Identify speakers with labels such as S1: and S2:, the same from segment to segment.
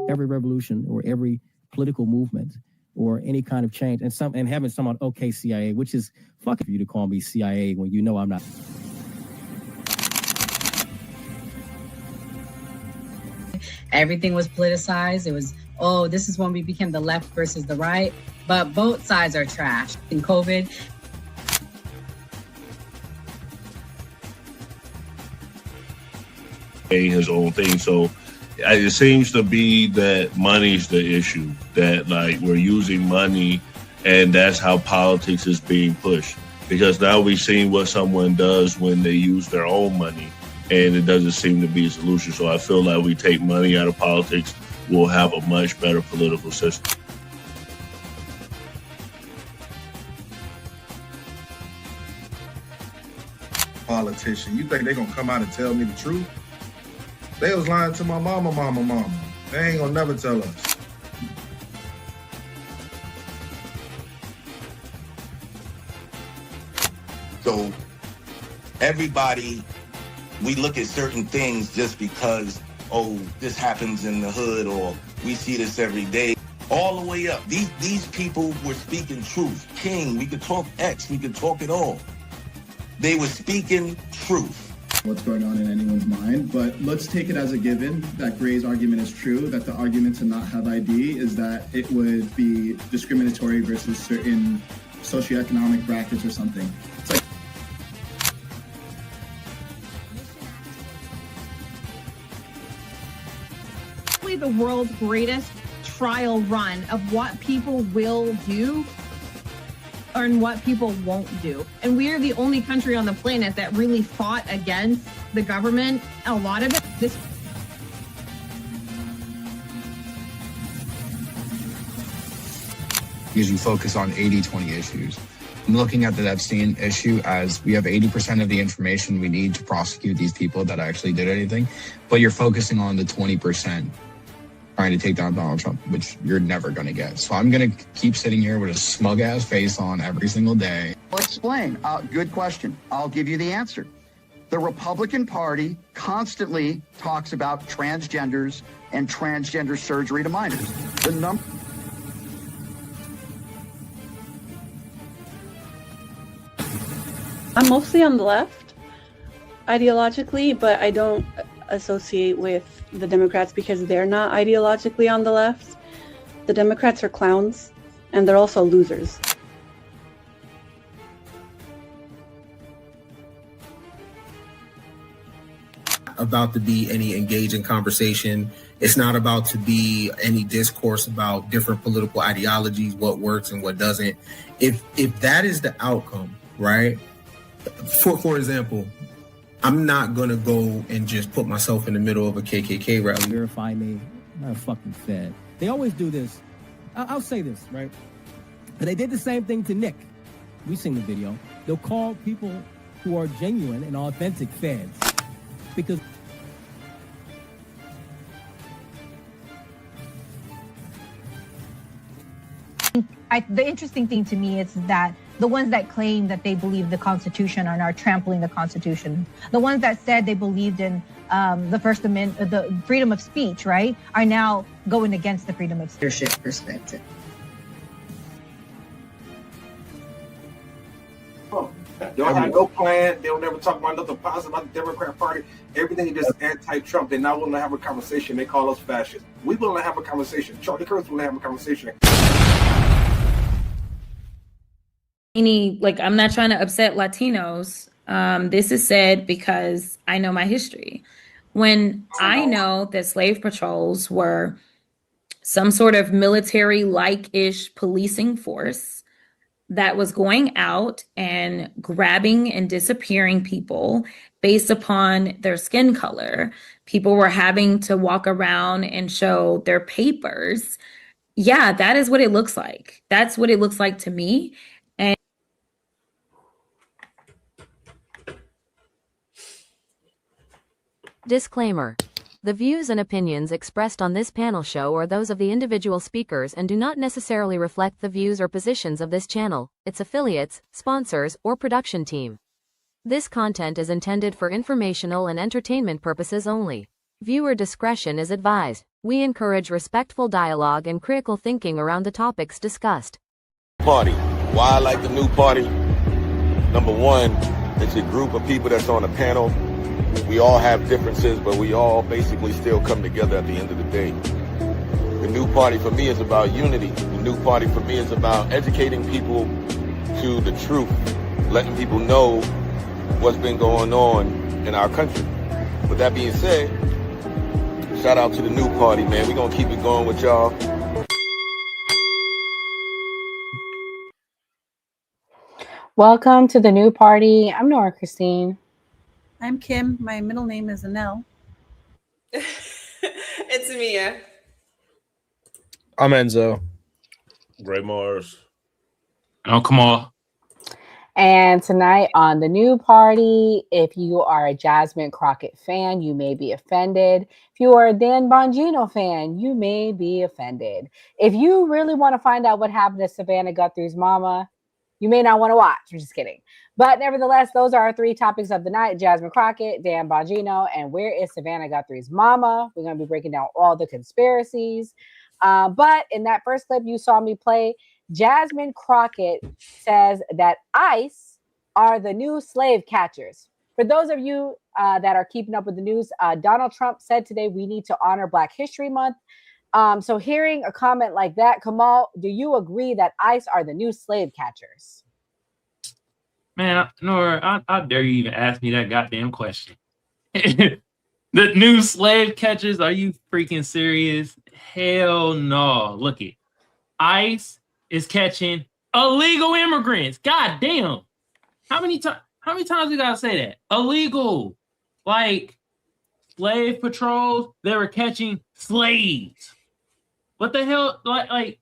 S1: every revolution or every political movement or any kind of change, and having someone, okay, CIA, which is fucking for you to call me CIA when you know I'm not.
S2: Everything was politicized. It was, oh, this is when we became the left versus the right. But both sides are trash. In COVID,
S3: his own thing. So it seems to be that money's the issue, that like we're using money and that's how politics is being pushed. Because now we've seen what someone does when they use their own money and it doesn't seem to be a solution. So I feel like we take money out of politics, we'll have a much better political system.
S4: Politician, you think they're gonna come out and tell me the truth? They was lying to my mama. They ain't gonna never tell us.
S5: So everybody, we look at certain things just because, oh, this happens in the hood or we see this every day. All the way up. These people were speaking truth. King, we could talk X, we could talk it all. They were speaking truth.
S6: What's going on in anyone's mind, but let's take it as a given that Gray's argument is true, that the argument to not have ID is that it would be discriminatory versus certain socioeconomic brackets or something. It's like
S7: the world's greatest trial run of what people will do and what people won't do. And we are the only country on the planet that really fought against the government. A lot of it,
S8: because you focus on 80-20 issues. I'm looking at the Epstein issue as we have 80% of the information we need to prosecute these people that actually did anything, but you're focusing on the 20% trying to take down Donald Trump, which you're never going to get. So I'm going to keep sitting here with a smug-ass face on every single day.
S9: I'll explain. Good question. I'll give you the answer. The Republican Party constantly talks about transgenders and transgender surgery to minors.
S10: I'm mostly on the left, ideologically, but I don't associate with the Democrats because they're not ideologically on the left. The Democrats are clowns, and they're also losers.
S11: About to be any engaging conversation. It's not about to be any discourse about different political ideologies, what works and what doesn't. If that is the outcome, right? For example, I'm not gonna go and just put myself in the middle of a KKK rally.
S1: Verify me, I'm not a fucking fed. They always do this. I'll say this, right? And they did the same thing to Nick. We've seen the video. They'll call people who are genuine and authentic feds because
S12: the interesting thing to me is that the ones that claim that they believe the Constitution are now trampling the Constitution. The ones that said they believed in the First Amendment, the freedom of speech, right, are now going against the freedom of speech.
S2: leadership perspective.
S13: They don't have no plan. They don't never talk about nothing positive about the Democrat Party. Everything is just anti-Trump. They're not willing to have a conversation. They call us fascists. We're willing to have a conversation. Charlie Kirk's willing to have a conversation.
S14: Like, I'm not trying to upset Latinos. This is said because I know my history. When I know that slave patrols were some sort of military-like-ish policing force that was going out and grabbing and disappearing people based upon their skin color, people were having to walk around and show their papers. Yeah, that is what it looks like. That's what it looks like to me. And
S15: disclaimer. The views and opinions expressed on this panel show are those of the individual speakers and do not necessarily reflect the views or positions of this channel, its affiliates, sponsors, or production team. This content is intended for informational and entertainment purposes only. Viewer discretion is advised. We encourage respectful dialogue and critical thinking around the topics discussed.
S16: Party. Why I like the new party? Number one, it's a group of people that's on a panel. We all have differences, but we all basically still come together at the end of the day. The new party for me is about unity. The new party for me is about educating people to the truth, letting people know what's been going on in our country. With that being said, shout out to the new party, man. We're going to keep it going with y'all.
S17: Welcome to the new party. I'm Nora Christine.
S18: I'm Kim. My middle name is Anel.
S19: It's Mia.
S20: I'm Enzo.
S3: Gray Mars.
S20: I'm Kamal.
S17: And tonight on the new party, if you are a Jasmine Crockett fan, you may be offended. If you are a Dan Bongino fan, you may be offended. If you really want to find out what happened to Savannah Guthrie's mama, you may not want to watch. I'm just kidding. But nevertheless, those are our three topics of the night: Jasmine Crockett, Dan Bongino, and where is Savannah Guthrie's mama? We're going to be breaking down all the conspiracies. But in that first clip you saw me play, Jasmine Crockett says that ICE are the new slave catchers. For those of you that are keeping up with the news, Donald Trump said today we need to honor Black History Month. So hearing a comment like that, Kamal, do you agree that ICE are the new slave catchers?
S20: Man, Nora, I dare you even ask me that goddamn question. The new slave catchers? Are you freaking serious? Hell no. Look it. ICE is catching illegal immigrants. God damn. How many times we gotta say that? Illegal. Like slave patrols, they were catching slaves. What the hell? Like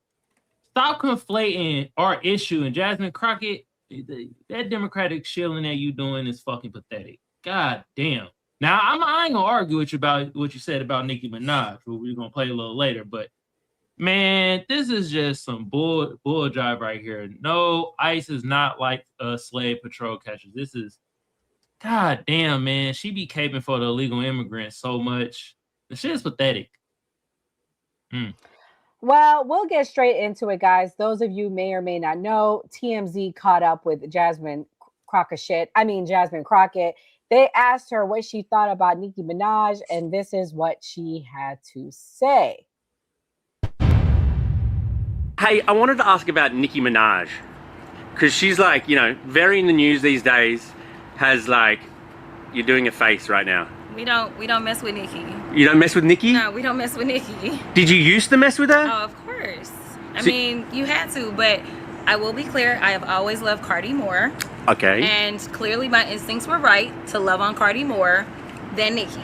S20: stop conflating our issue. And Jasmine Crockett, that Democratic shilling that you doing is fucking pathetic. God damn. Now I ain't gonna argue with you about what you said about Nicki Minaj, who we're gonna play a little later, but man, this is just some bull jive right here. No, ICE is not like slave patrol catchers. This is, god damn, man. She be caping for the illegal immigrants so much. The shit is pathetic.
S17: Well, we'll get straight into it, guys. Those of you may or may not know, TMZ caught up with Jasmine Crockett. They asked her what she thought about Nicki Minaj, and this is what she had to say.
S21: Hey, I wanted to ask about Nicki Minaj, because she's like, very in the news these days. Has like, you're doing a face right now.
S19: We don't mess with Nicki.
S21: You don't mess with Nicki?
S19: No, we don't mess with Nicki.
S21: Did you used to mess with her?
S19: Oh, of course. I mean, you had to, but I will be clear. I have always loved Cardi more.
S21: Okay.
S19: And clearly my instincts were right to love on Cardi more than Nicki.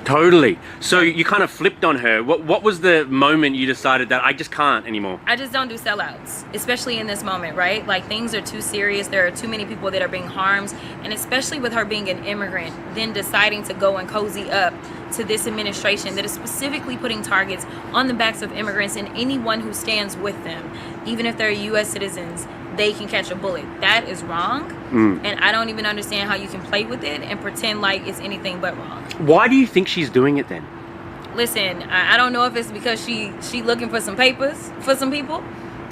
S21: Totally. So you kind of flipped on her. What was the moment you decided that I just can't anymore?
S19: I just don't do sellouts, especially in this moment, right? Like, things are too serious. There are too many people that are being harmed. And especially with her being an immigrant, then deciding to go and cozy up to this administration that is specifically putting targets on the backs of immigrants and anyone who stands with them. Even if they're U.S. citizens, they can catch a bullet. That is wrong. And I don't even understand how you can play with it and pretend like it's anything but wrong.
S21: Why do you think she's doing it then?
S19: Listen, I don't know if it's because she looking for some papers for some people,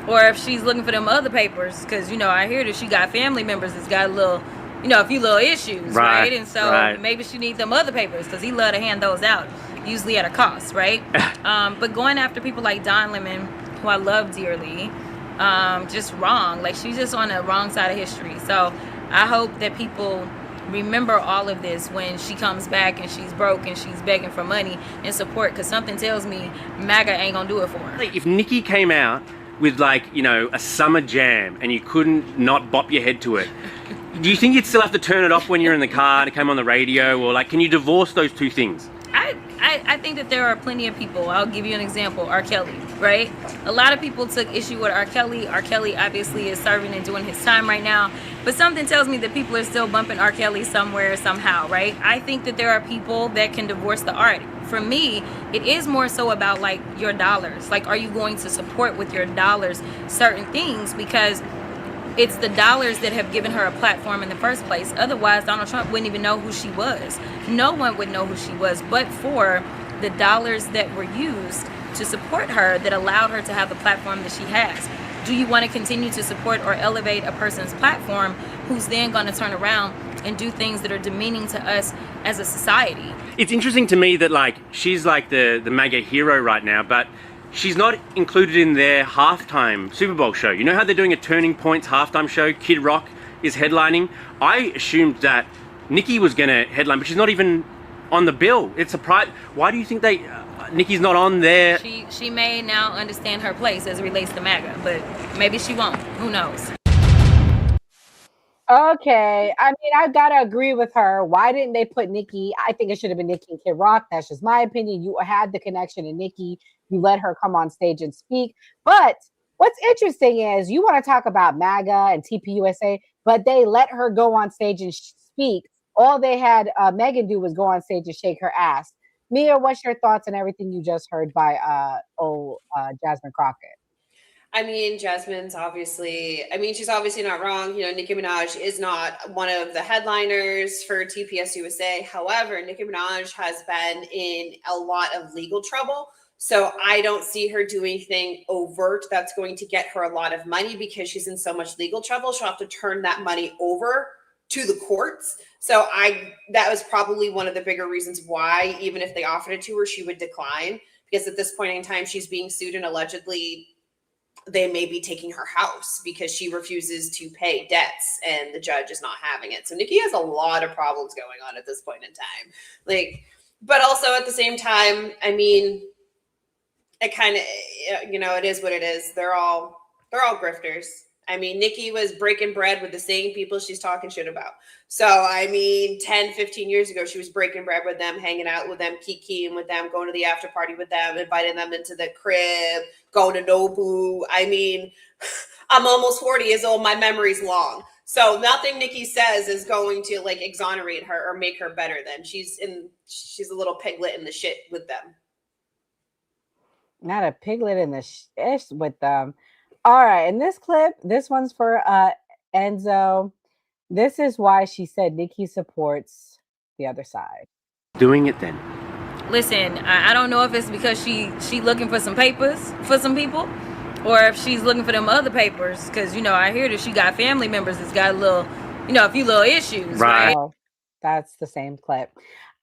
S19: or if she's looking for them other papers, because I hear that she got family members that's got a little, a few little issues, right? And so maybe she needs them other papers, because he love to hand those out, usually at a cost, right? But going after people like Don Lemon, who I love dearly, just wrong. Like, she's just on the wrong side of history. So I hope that people remember all of this when she comes back and she's broke and she's begging for money and support, because something tells me MAGA ain't gonna do it for her.
S21: If Nicki came out with a summer jam and you couldn't not bop your head to it, do you think you'd still have to turn it off when you're in the car and it came on the radio, or can you divorce those two things?
S19: I think that there are plenty of people. I'll give you an example. R. Kelly, right? A lot of people took issue with R. Kelly. R. Kelly obviously is serving and doing his time right now. But something tells me that people are still bumping R. Kelly somewhere, somehow, right? I think that there are people that can divorce the art. For me, it is more so about your dollars. Are you going to support with your dollars certain things? Because it's the dollars that have given her a platform in the first place. Otherwise, Donald Trump wouldn't even know who she was. No one would know who she was but for the dollars that were used to support her that allowed her to have the platform that she has? Do you want to continue to support or elevate a person's platform who's then going to turn around and do things that are demeaning to us as a society?
S21: It's interesting to me that like she's like the mega hero right now, but she's not included in their halftime Super Bowl show. You know how they're doing a Turning Points halftime show? Kid Rock is headlining. I assumed that Nicki was going to headline, but she's not even on the bill. It's a pride. Why do you think Nicki's not on there?
S19: She may now understand her place as it relates to MAGA, but maybe she won't. Who knows?
S17: Okay, I mean, I gotta agree with her. Why didn't they put Nicki? I think it should have been Nicki and Kid Rock. That's just my opinion. You had the connection to Nicki. You let her come on stage and speak. But what's interesting is you want to talk about MAGA and TPUSA, but they let her go on stage and speak. All they had Megan do was go on stage and shake her ass. Mia, what's your thoughts on everything you just heard by Jasmine Crockett?
S4: I mean, Jasmine's obviously, she's obviously not wrong. You know, Nicki Minaj is not one of the headliners for TPS USA. However, Nicki Minaj has been in a lot of legal trouble. So I don't see her doing anything overt that's going to get her a lot of money because she's in so much legal trouble. She'll have to turn that money over to the courts. So that was probably one of the bigger reasons why, even if they offered it to her, she would decline. Because at this point in time, she's being sued and allegedly they may be taking her house because she refuses to pay debts and the judge is not having it. So Nicki has a lot of problems going on at this point in time. But also at the same time, I mean, it kind of, it is what it is. They're all grifters. I mean, Nicki was breaking bread with the same people she's talking shit about. So, 10, 15 years ago, she was breaking bread with them, hanging out with them, kikiing with them, going to the after party with them, inviting them into the crib, going to Nobu. I'm almost 40 years old. My memory's long. So nothing Nicki says is going to exonerate her or make her better than. She's a little piglet in the shit with them.
S17: Not a piglet in the shit with them. All right, in this clip, this one's for Enzo. This is why she said Nicki supports the other side.
S21: Doing it then.
S19: Listen, I don't know if it's because she looking for some papers for some people, or if she's looking for them other papers. Because I hear that she got family members that's got a few little issues. Right.
S17: Oh, that's the same clip.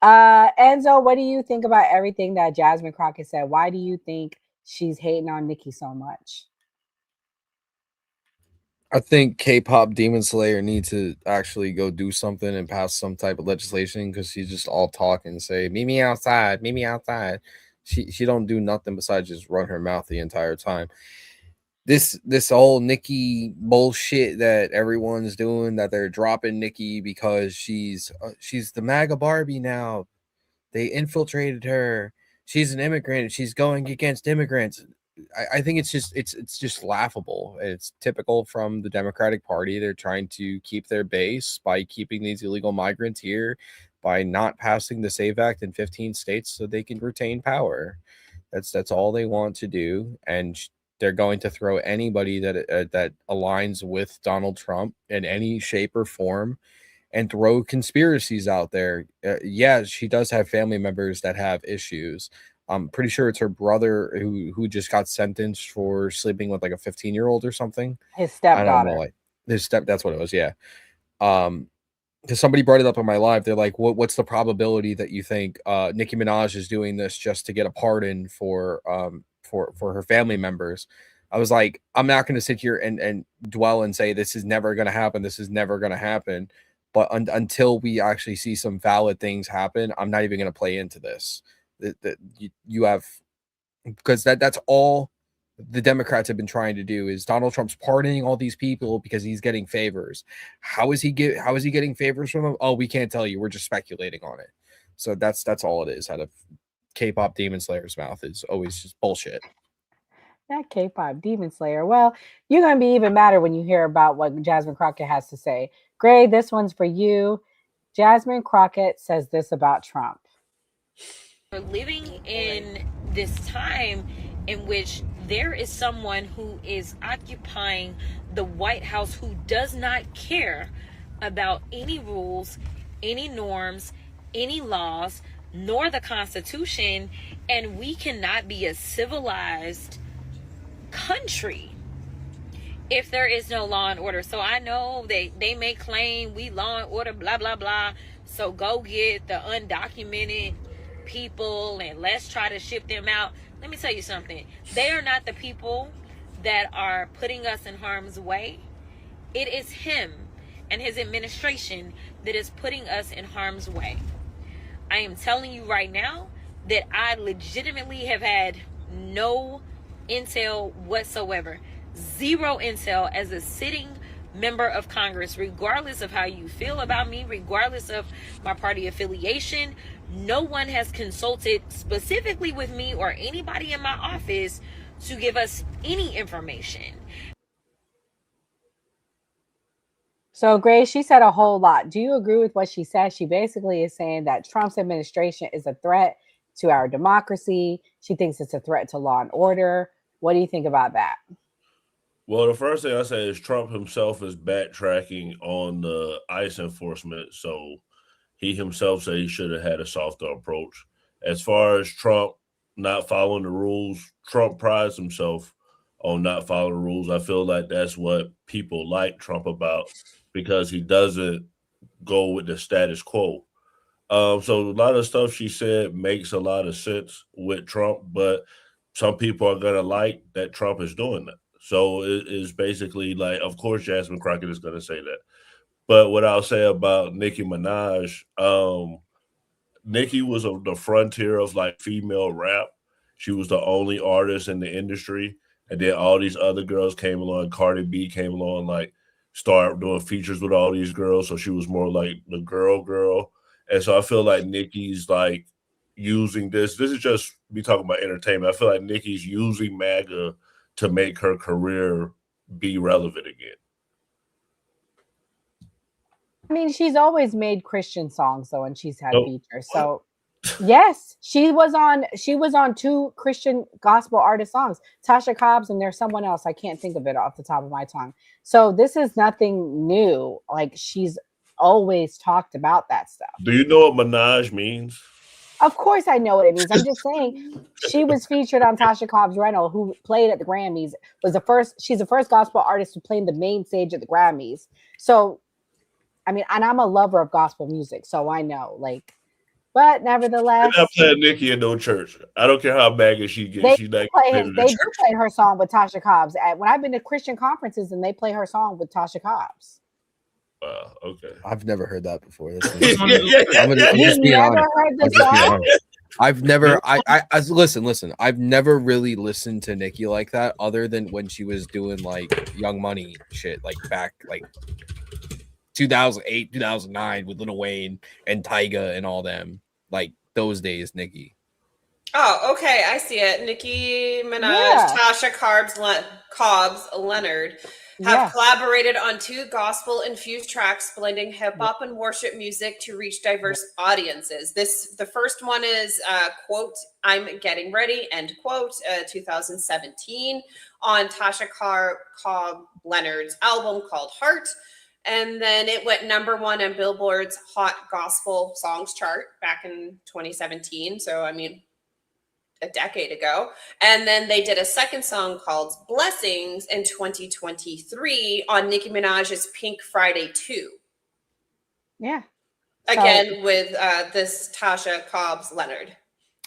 S17: Enzo, what do you think about everything that Jasmine Crockett said? Why do you think she's hating on Nicki so much?
S22: I think K-pop Demon Slayer needs to actually go do something and pass some type of legislation because she's just all talk and say, meet me outside, meet me outside. She don't do nothing besides just run her mouth the entire time. This whole Nicki bullshit that everyone's doing, that they're dropping Nicki because she's the MAGA Barbie now. They infiltrated her. She's an immigrant. She's going against immigrants. I think it's just laughable. It's typical from the Democratic Party. They're trying to keep their base by keeping these illegal migrants here, by not passing the SAVE Act in 15 states so they can retain power. That's all they want to do, and they're going to throw anybody that aligns with Donald Trump in any shape or form, and throw conspiracies out there. Yeah, she does have family members that have issues. I'm pretty sure it's her brother who just got sentenced for sleeping with a 15-year-old or something.
S17: His stepdaughter.
S22: I don't know, that's what it was. Yeah. Because somebody brought it up in my live. They're like, what's the probability that you think Nicki Minaj is doing this just to get a pardon for her family members? I was like, I'm not going to sit here and dwell and say this is never going to happen. This is never going to happen. But until we actually see some valid things happen, I'm not even going to play into this. You have, because that's all the Democrats have been trying to do, is Donald Trump's pardoning all these people because he's getting favors. How is he getting favors from them? Oh, we can't tell you. We're just speculating on it. So that's all it is out of K-pop Demon Slayer's mouth, is always just bullshit.
S17: That K-pop Demon Slayer. Well, you're going to be even madder when you hear about what Jasmine Crockett has to say. Gray, this one's for you. Jasmine Crockett says this about Trump.
S14: We're living in this time in which there is someone who is occupying the White House who does not care about any rules, any norms, any laws, nor the Constitution, and we cannot be a civilized country if there is no law and order. So I know they may claim we law and order, blah, blah, blah. So go get the undocumented people and let's try to ship them out. Let me tell you something. They are not the people that are putting us in harm's way. It is him and his administration that is putting us in harm's way. I am telling you right now that I legitimately have had no intel whatsoever. Zero intel as a sitting member of Congress, regardless of how you feel about me, regardless of my party affiliation. No one has consulted specifically with me or anybody in my office to give us any information.
S17: So, Grace, she said a whole lot. Do you agree with what she said? She basically is saying that Trump's administration is a threat to our democracy. She thinks it's a threat to law and order. What do you think about that?
S3: Well, the first thing I say is Trump himself is backtracking on the ICE enforcement. So he himself said he should have had a softer approach. As far as Trump not following the rules, Trump prides himself on not following the rules. I feel like that's what people like Trump about, because he doesn't go with the status quo. So a lot of stuff she said makes a lot of sense with Trump, but some people are going to like that Trump is doing that. So it is basically like, of course, Jasmine Crockett is going to say that. But what I'll say about Nicki Minaj, Nicki was on the frontier of like female rap. She was the only artist in the industry. And then all these other girls came along. Cardi B came along, like start doing features with all these girls. So she was more like the girl. And so I feel like Nicki's like using this. This is just me talking about entertainment. I feel like Nicki's using MAGA to make her career be relevant again.
S17: I mean, she's always made Christian songs though, and she's had features. So yes, she was on 2 Christian gospel artist songs, Tasha Cobbs, and there's someone else. I can't think of it off the top of my tongue. So this is nothing new. Like, she's always talked about that stuff.
S3: Do you know what Minaj means?
S17: Of course I know what it means. I'm just saying she was featured on Tasha Cobb's Rental, who played at the Grammys. She's the first gospel artist to play in the main stage at the Grammys. So, I mean, and I'm a lover of gospel music, so I know, like, but nevertheless.
S3: They're not playing Nicki in no church. I don't care how MAGA she gets. They do
S17: play her song with Tasha Cobbs. When I've been to Christian conferences and they play her song with Tasha Cobbs.
S3: Okay.
S22: I've never heard that before.
S17: You've never heard the song?
S22: I've never. I listen. I've never really listened to Nicki like that, other than when she was doing like Young Money shit, like back like 2008, 2009 with Lil Wayne and Tyga and all them. Like those days, Nicki.
S4: Oh, okay. I see it. Nicki Minaj, Tasha Cobbs, Leonard have collaborated on 2 gospel-infused tracks blending hip-hop and worship music to reach diverse audiences. The first one is, quote, I'm Getting Ready, end quote, 2017 on Tasha Cobb Leonard's album called Heart. And then it went #1 on Billboard's Hot Gospel Songs chart back in 2017. So, I mean, a decade ago. And then they did a second song called Blessings in 2023 on Nicki Minaj's Pink Friday 2.
S17: Yeah.
S4: Again, with this Tasha Cobbs Leonard.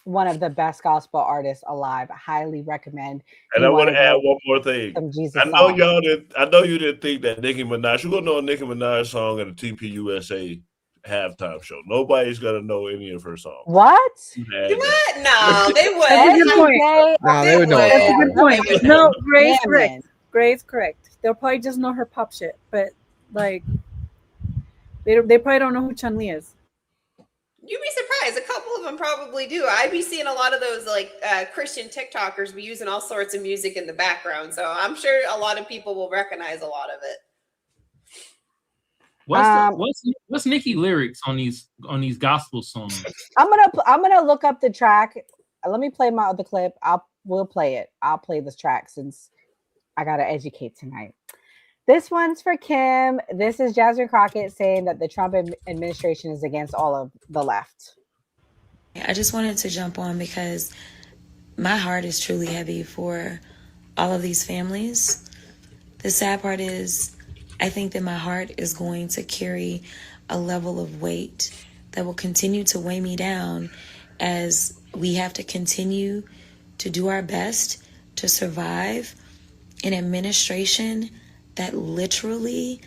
S17: One of the best gospel artists alive. I highly recommend.
S3: And I want to add one more thing. I know you didn't think that Nicki Minaj, you're going to know a Nicki Minaj song at a TPUSA halftime show. Nobody's gonna know any of her songs.
S17: What?
S4: No, they would.
S18: That's a good point.
S22: No, they would know.
S18: That's a good point. No, Gray's correct. Gray's correct. They'll probably just know her pop shit, but like, they probably don't know who Chun-Li is.
S4: You'd be surprised. A couple of them probably do. I be seeing a lot of those like Christian TikTokers be using all sorts of music in the background, so I'm sure a lot of people will recognize a lot of it.
S20: What's Nicki lyrics on these gospel songs?
S17: I'm gonna look up the track. Let me play my other clip. We'll play it. I'll play this track since I gotta educate tonight. This one's for Kim. This is Jasmine Crockett saying that the Trump administration is against all of the left.
S5: I just wanted to jump on because my heart is truly heavy for all of these families. The sad part is, I think that my heart is going to carry a level of weight that will continue to weigh me down as we have to continue to do our best to survive an administration that literally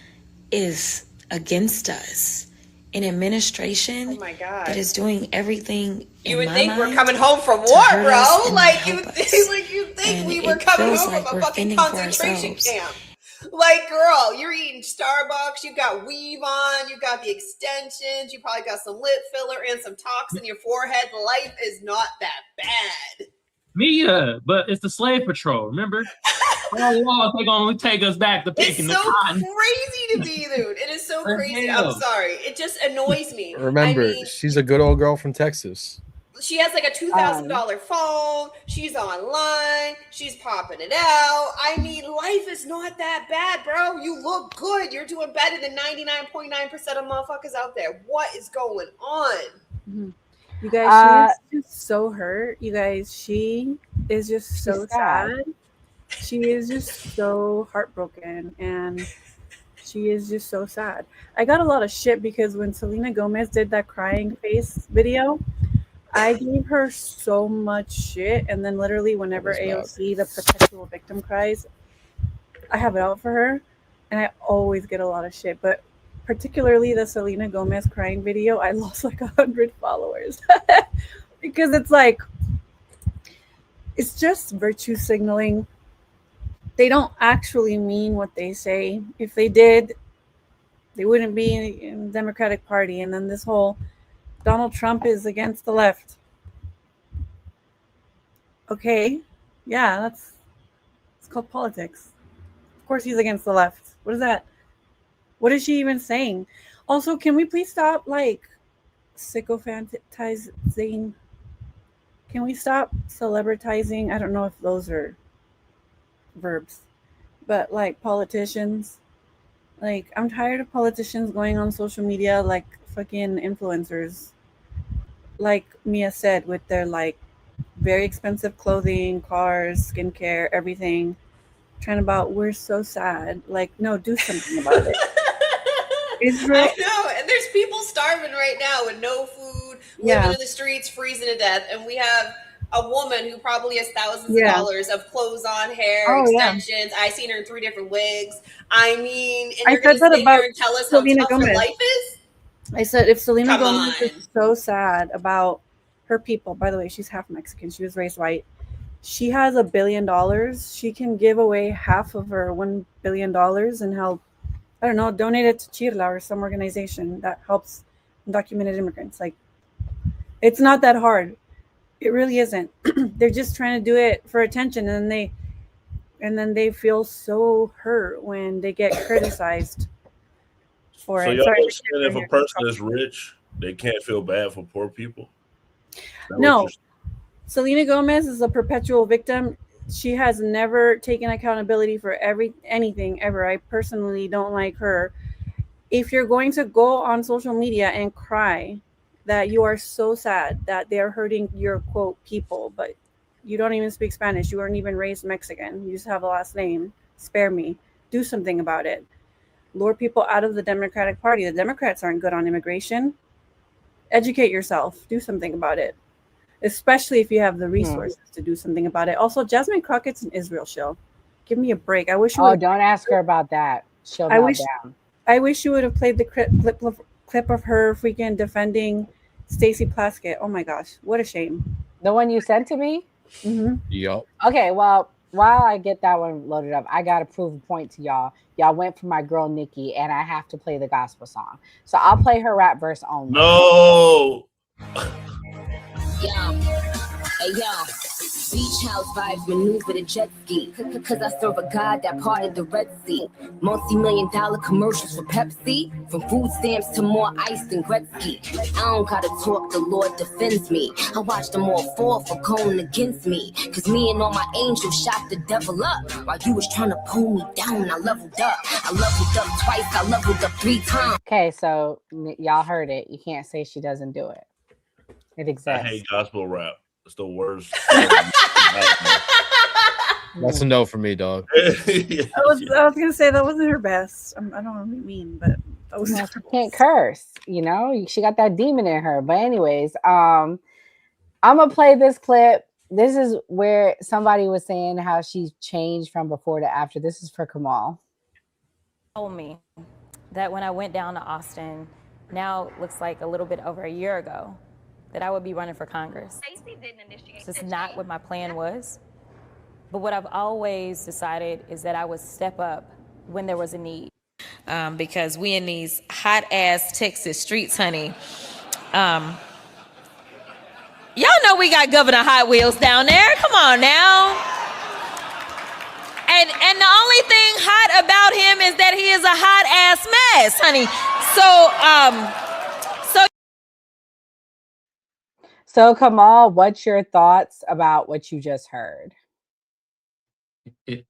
S5: is against us. An administration that is doing everything.
S4: You would think we're coming home from war, bro. Like you think we were coming home from a fucking concentration camp. Like, girl, you're eating Starbucks. You got weave on. You got the extensions. You probably got some lip filler and some tox in your forehead. Life is not that bad.
S20: But it's the slave patrol. Remember? All laws they gonna take us back to picking the cotton.
S4: It's so crazy to me, dude. It is so crazy. I'm sorry. It just annoys me.
S22: Remember, she's a good old girl from Texas.
S4: She has like a $2,000 phone. She's online. She's popping it out. I mean, life is not that bad, bro. You look good. You're doing better than 99.9% of motherfuckers out there. What is going on?
S18: Mm-hmm. You guys, she's just so hurt. You guys, she is just so sad. She is just so heartbroken, and she is just so sad. I got a lot of shit because when Selena Gomez did that crying face video, I gave her so much shit, and then literally whenever AOC, the perpetual victim, cries, I have it out for her, and I always get a lot of shit. But particularly the Selena Gomez crying video, I lost like 100 followers because it's like, it's just virtue signaling. They don't actually mean what they say. If they did, they wouldn't be in the Democratic Party. And then this whole Donald Trump is against the left. Okay, yeah, it's called politics. Of course he's against the left. What is that? What is she even saying? Also, can we please stop like sycophantizing? Can we stop celebritizing? I don't know if those are verbs, but like politicians. Like, I'm tired of politicians going on social media like fucking influencers, like Mia said, with their like very expensive clothing, cars, skincare, everything, trying about we're so sad. Like, no, do something about it.
S4: I know, and there's people starving right now with no food, living in the streets, freezing to death, and we have a woman who probably has thousands of dollars of clothes on, hair, extensions. I seen her in 3 different wigs. I mean, and you're going to sit here and tell us how tough her life is?
S18: I said, if Selena Gomez is so sad about her people, by the way, she's half Mexican. She was raised white. She has $1 billion. She can give away half of her $1 billion and help, I don't know, donate it to Chirla or some organization that helps undocumented immigrants. Like, it's not that hard. It really isn't. They're just trying to do it for attention, and then they feel so hurt when they get criticized for
S3: so
S18: it.
S3: y'all saying if a person is rich, they can't feel bad for poor people?
S18: No. Selena Gomez is a perpetual victim. She has never taken accountability for anything ever. I personally don't like her. If you're going to go on social media and cry that you are so sad that they're hurting your quote people, but you don't even speak Spanish, you weren't even raised Mexican, you just have a last name, spare me. Do something about it. Lure people out of the Democratic Party. The Democrats aren't good on immigration. Educate yourself. Do something about it, especially if you have the resources to do something about it. Also, Jasmine Crockett's an Israel shill. Give me a break. I wish.
S17: Don't ask her about that. She'll melt down.
S18: I wish you would have played the clip of her freaking defending Stacey Plaskett. Oh my gosh, what a shame.
S17: The one you sent to me?
S18: Mm-hmm.
S22: Yup.
S17: Okay, well, while I get that one loaded up, I got to prove a point to y'all. Y'all went for my girl Nicki, and I have to play the gospel song. So I'll play her rap verse only.
S3: No.
S6: Hey, yo. Beach house vibes, maneuver the jet ski. Cause I serve a God that parted the Red Sea. Multi-million-dollar commercials for Pepsi. From food stamps to more ice than Gretzky. I don't gotta talk, the Lord defends me. I watched them all fall for going against me. Cause me and all my angels shot the devil up. While you was trying to pull me down, I leveled up. I leveled up twice, I leveled up 3 times.
S17: Okay, so y'all heard it. You can't say she doesn't do it. It exists.
S3: I hate gospel rap. It's the worst.
S22: That's a no for me, dog.
S18: I was gonna say that wasn't her best. I don't know what you mean, but that was.
S17: She can't curse. You know, she got that demon in her. But anyways, I'm gonna play this clip. This is where somebody was saying how she's changed from before to after. This is for Kamal.
S7: Told me that when I went down to Austin, now looks like a little bit over a year ago, that I would be running for Congress. This is not what my plan was. But what I've always decided is that I would step up when there was a need.
S14: Because we in these hot ass Texas streets, honey. Y'all know we got Governor Hot Wheels down there. Come on now. And the only thing hot about him is that he is a hot ass mess, honey.
S17: So Kamal, what's your thoughts about what you just heard?
S20: Is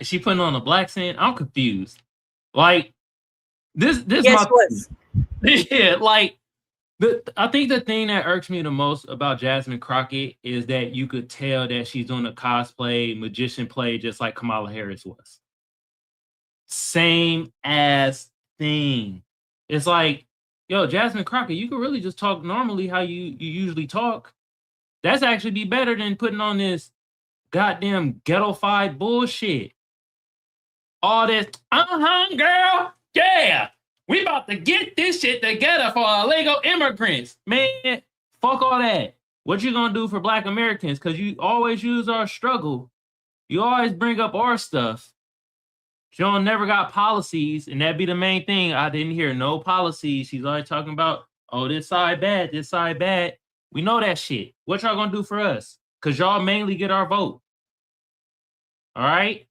S20: she putting on a black accent? I'm confused. Like this
S18: Yes, was.
S20: yeah, like I think the thing that irks me the most about Jasmine Crockett is that you could tell that she's doing a cosplay magician play just like Kamala Harris was. Same ass thing. It's like, yo, Jasmine Crockett, you could really just talk normally how you usually talk. That's actually be better than putting on this goddamn ghetto-fied bullshit. All this, girl, yeah, we about to get this shit together for illegal immigrants. Man, fuck all that. What you gonna do for Black Americans? Because you always use our struggle. You always bring up our stuff. John never got policies, and that be the main thing. I didn't hear no policies. She's always talking about, oh, this side bad, this side bad. We know that shit. What y'all gonna do for us? Because y'all mainly get our vote. All right?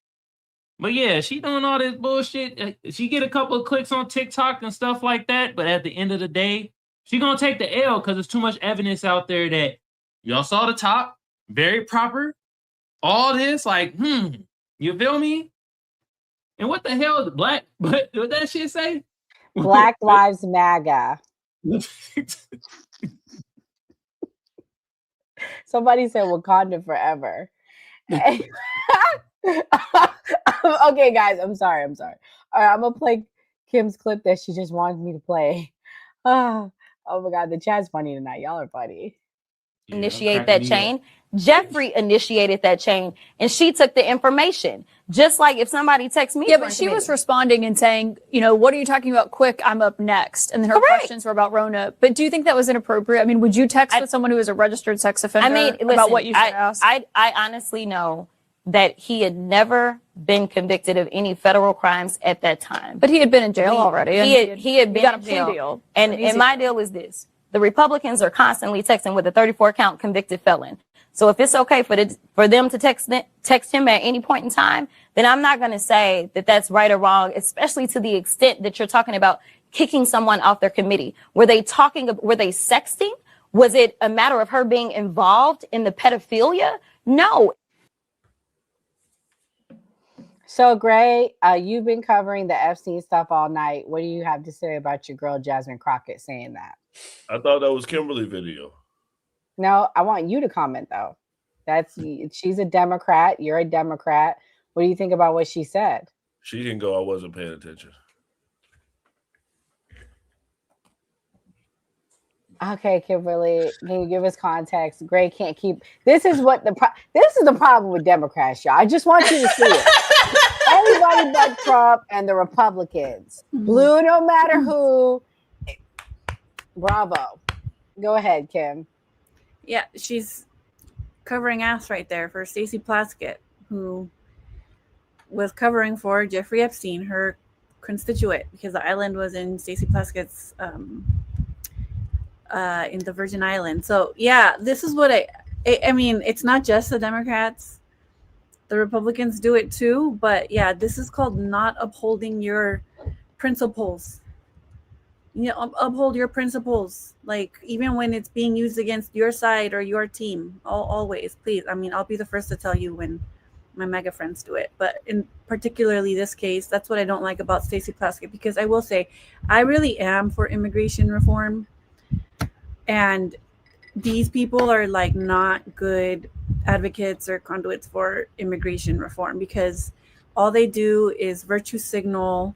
S20: But yeah, she doing all this bullshit. She get a couple of clicks on TikTok and stuff like that, but at the end of the day, she gonna take the L because there's too much evidence out there that y'all saw the top, very proper, all this, like, you feel me? And what the hell is black? What that shit say?
S17: Black Lives MAGA. Somebody said Wakanda forever. Okay, guys, I'm sorry. All right, I'm gonna play Kim's clip that she just wanted me to play. Oh my God, the chat's funny tonight. Y'all are funny.
S7: Initiate that chain. Jeffrey initiated that chain, and she took the information. Just like if somebody texts me.
S8: Yeah, but she was responding and saying, you know, what are you talking about? Quick, I'm up next. And then her questions were about Rona. But do you think that was inappropriate? I mean, would you text with someone who is a registered sex offender about what you should ask?
S7: I honestly know that he had never been convicted of any federal crimes at that time.
S8: But he had been in jail already.
S7: He had been in jail. And my deal is this. The Republicans are constantly texting with a 34-count convicted felon. So if it's okay for them to text him at any point in time, then I'm not going to say that that's right or wrong, especially to the extent that you're talking about kicking someone off their committee. Were they sexting? Was it a matter of her being involved in the pedophilia? No.
S17: So, Gray, you've been covering the Epstein stuff all night. What do you have to say about your girl, Jasmine Crockett, saying that?
S3: I thought that was Kimberly video.
S17: No, I want you to comment, though. She's a Democrat. You're a Democrat. What do you think about what she said?
S3: She can go, I wasn't paying attention.
S17: Okay, Kimberly, can you give us context? Gray can't keep. This is the problem with Democrats, y'all. I just want you to see it. Everybody but Trump and the Republicans. Blue, no matter who. Bravo. Go ahead, Kim.
S18: Yeah, she's covering ass right there for Stacey Plaskett, who was covering for Jeffrey Epstein, her constituent, because the island was in Stacey Plaskett's in the Virgin Islands. So yeah, this is what I mean, it's not just the Democrats. The Republicans do it too, but yeah, this is called not upholding your principles. You know, uphold your principles, like even when it's being used against your side or your team. Always, please. I mean, I'll be the first to tell you when my MAGA friends do it, but in particularly this case, that's what I don't like about Stacey Plaskett, because I will say, I really am for immigration reform. And these people are like not good advocates or conduits for immigration reform, because all they do is virtue signal.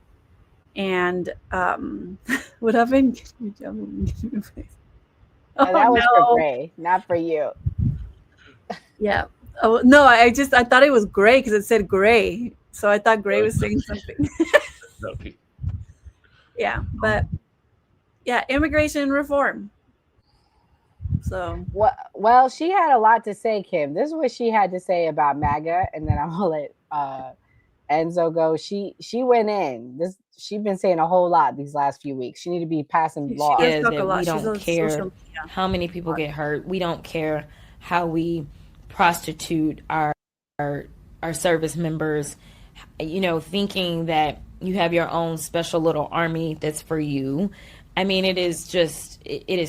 S18: And what happened?
S17: That was for Gray, not for you.
S18: Yeah. Oh no, I thought it was Gray because it said Gray, so I thought Gray was saying something. Yeah, but yeah, immigration reform. So
S17: well, she had a lot to say, Kim. This is what she had to say about MAGA, and then I'm gonna let Enzo go. She went in. She's been saying a whole lot these last few weeks. She need to be passing laws.
S14: Is that we don't care how many people get hurt. We don't care how we prostitute our service members. You know, thinking that you have your own special little army that's for you. I mean, it is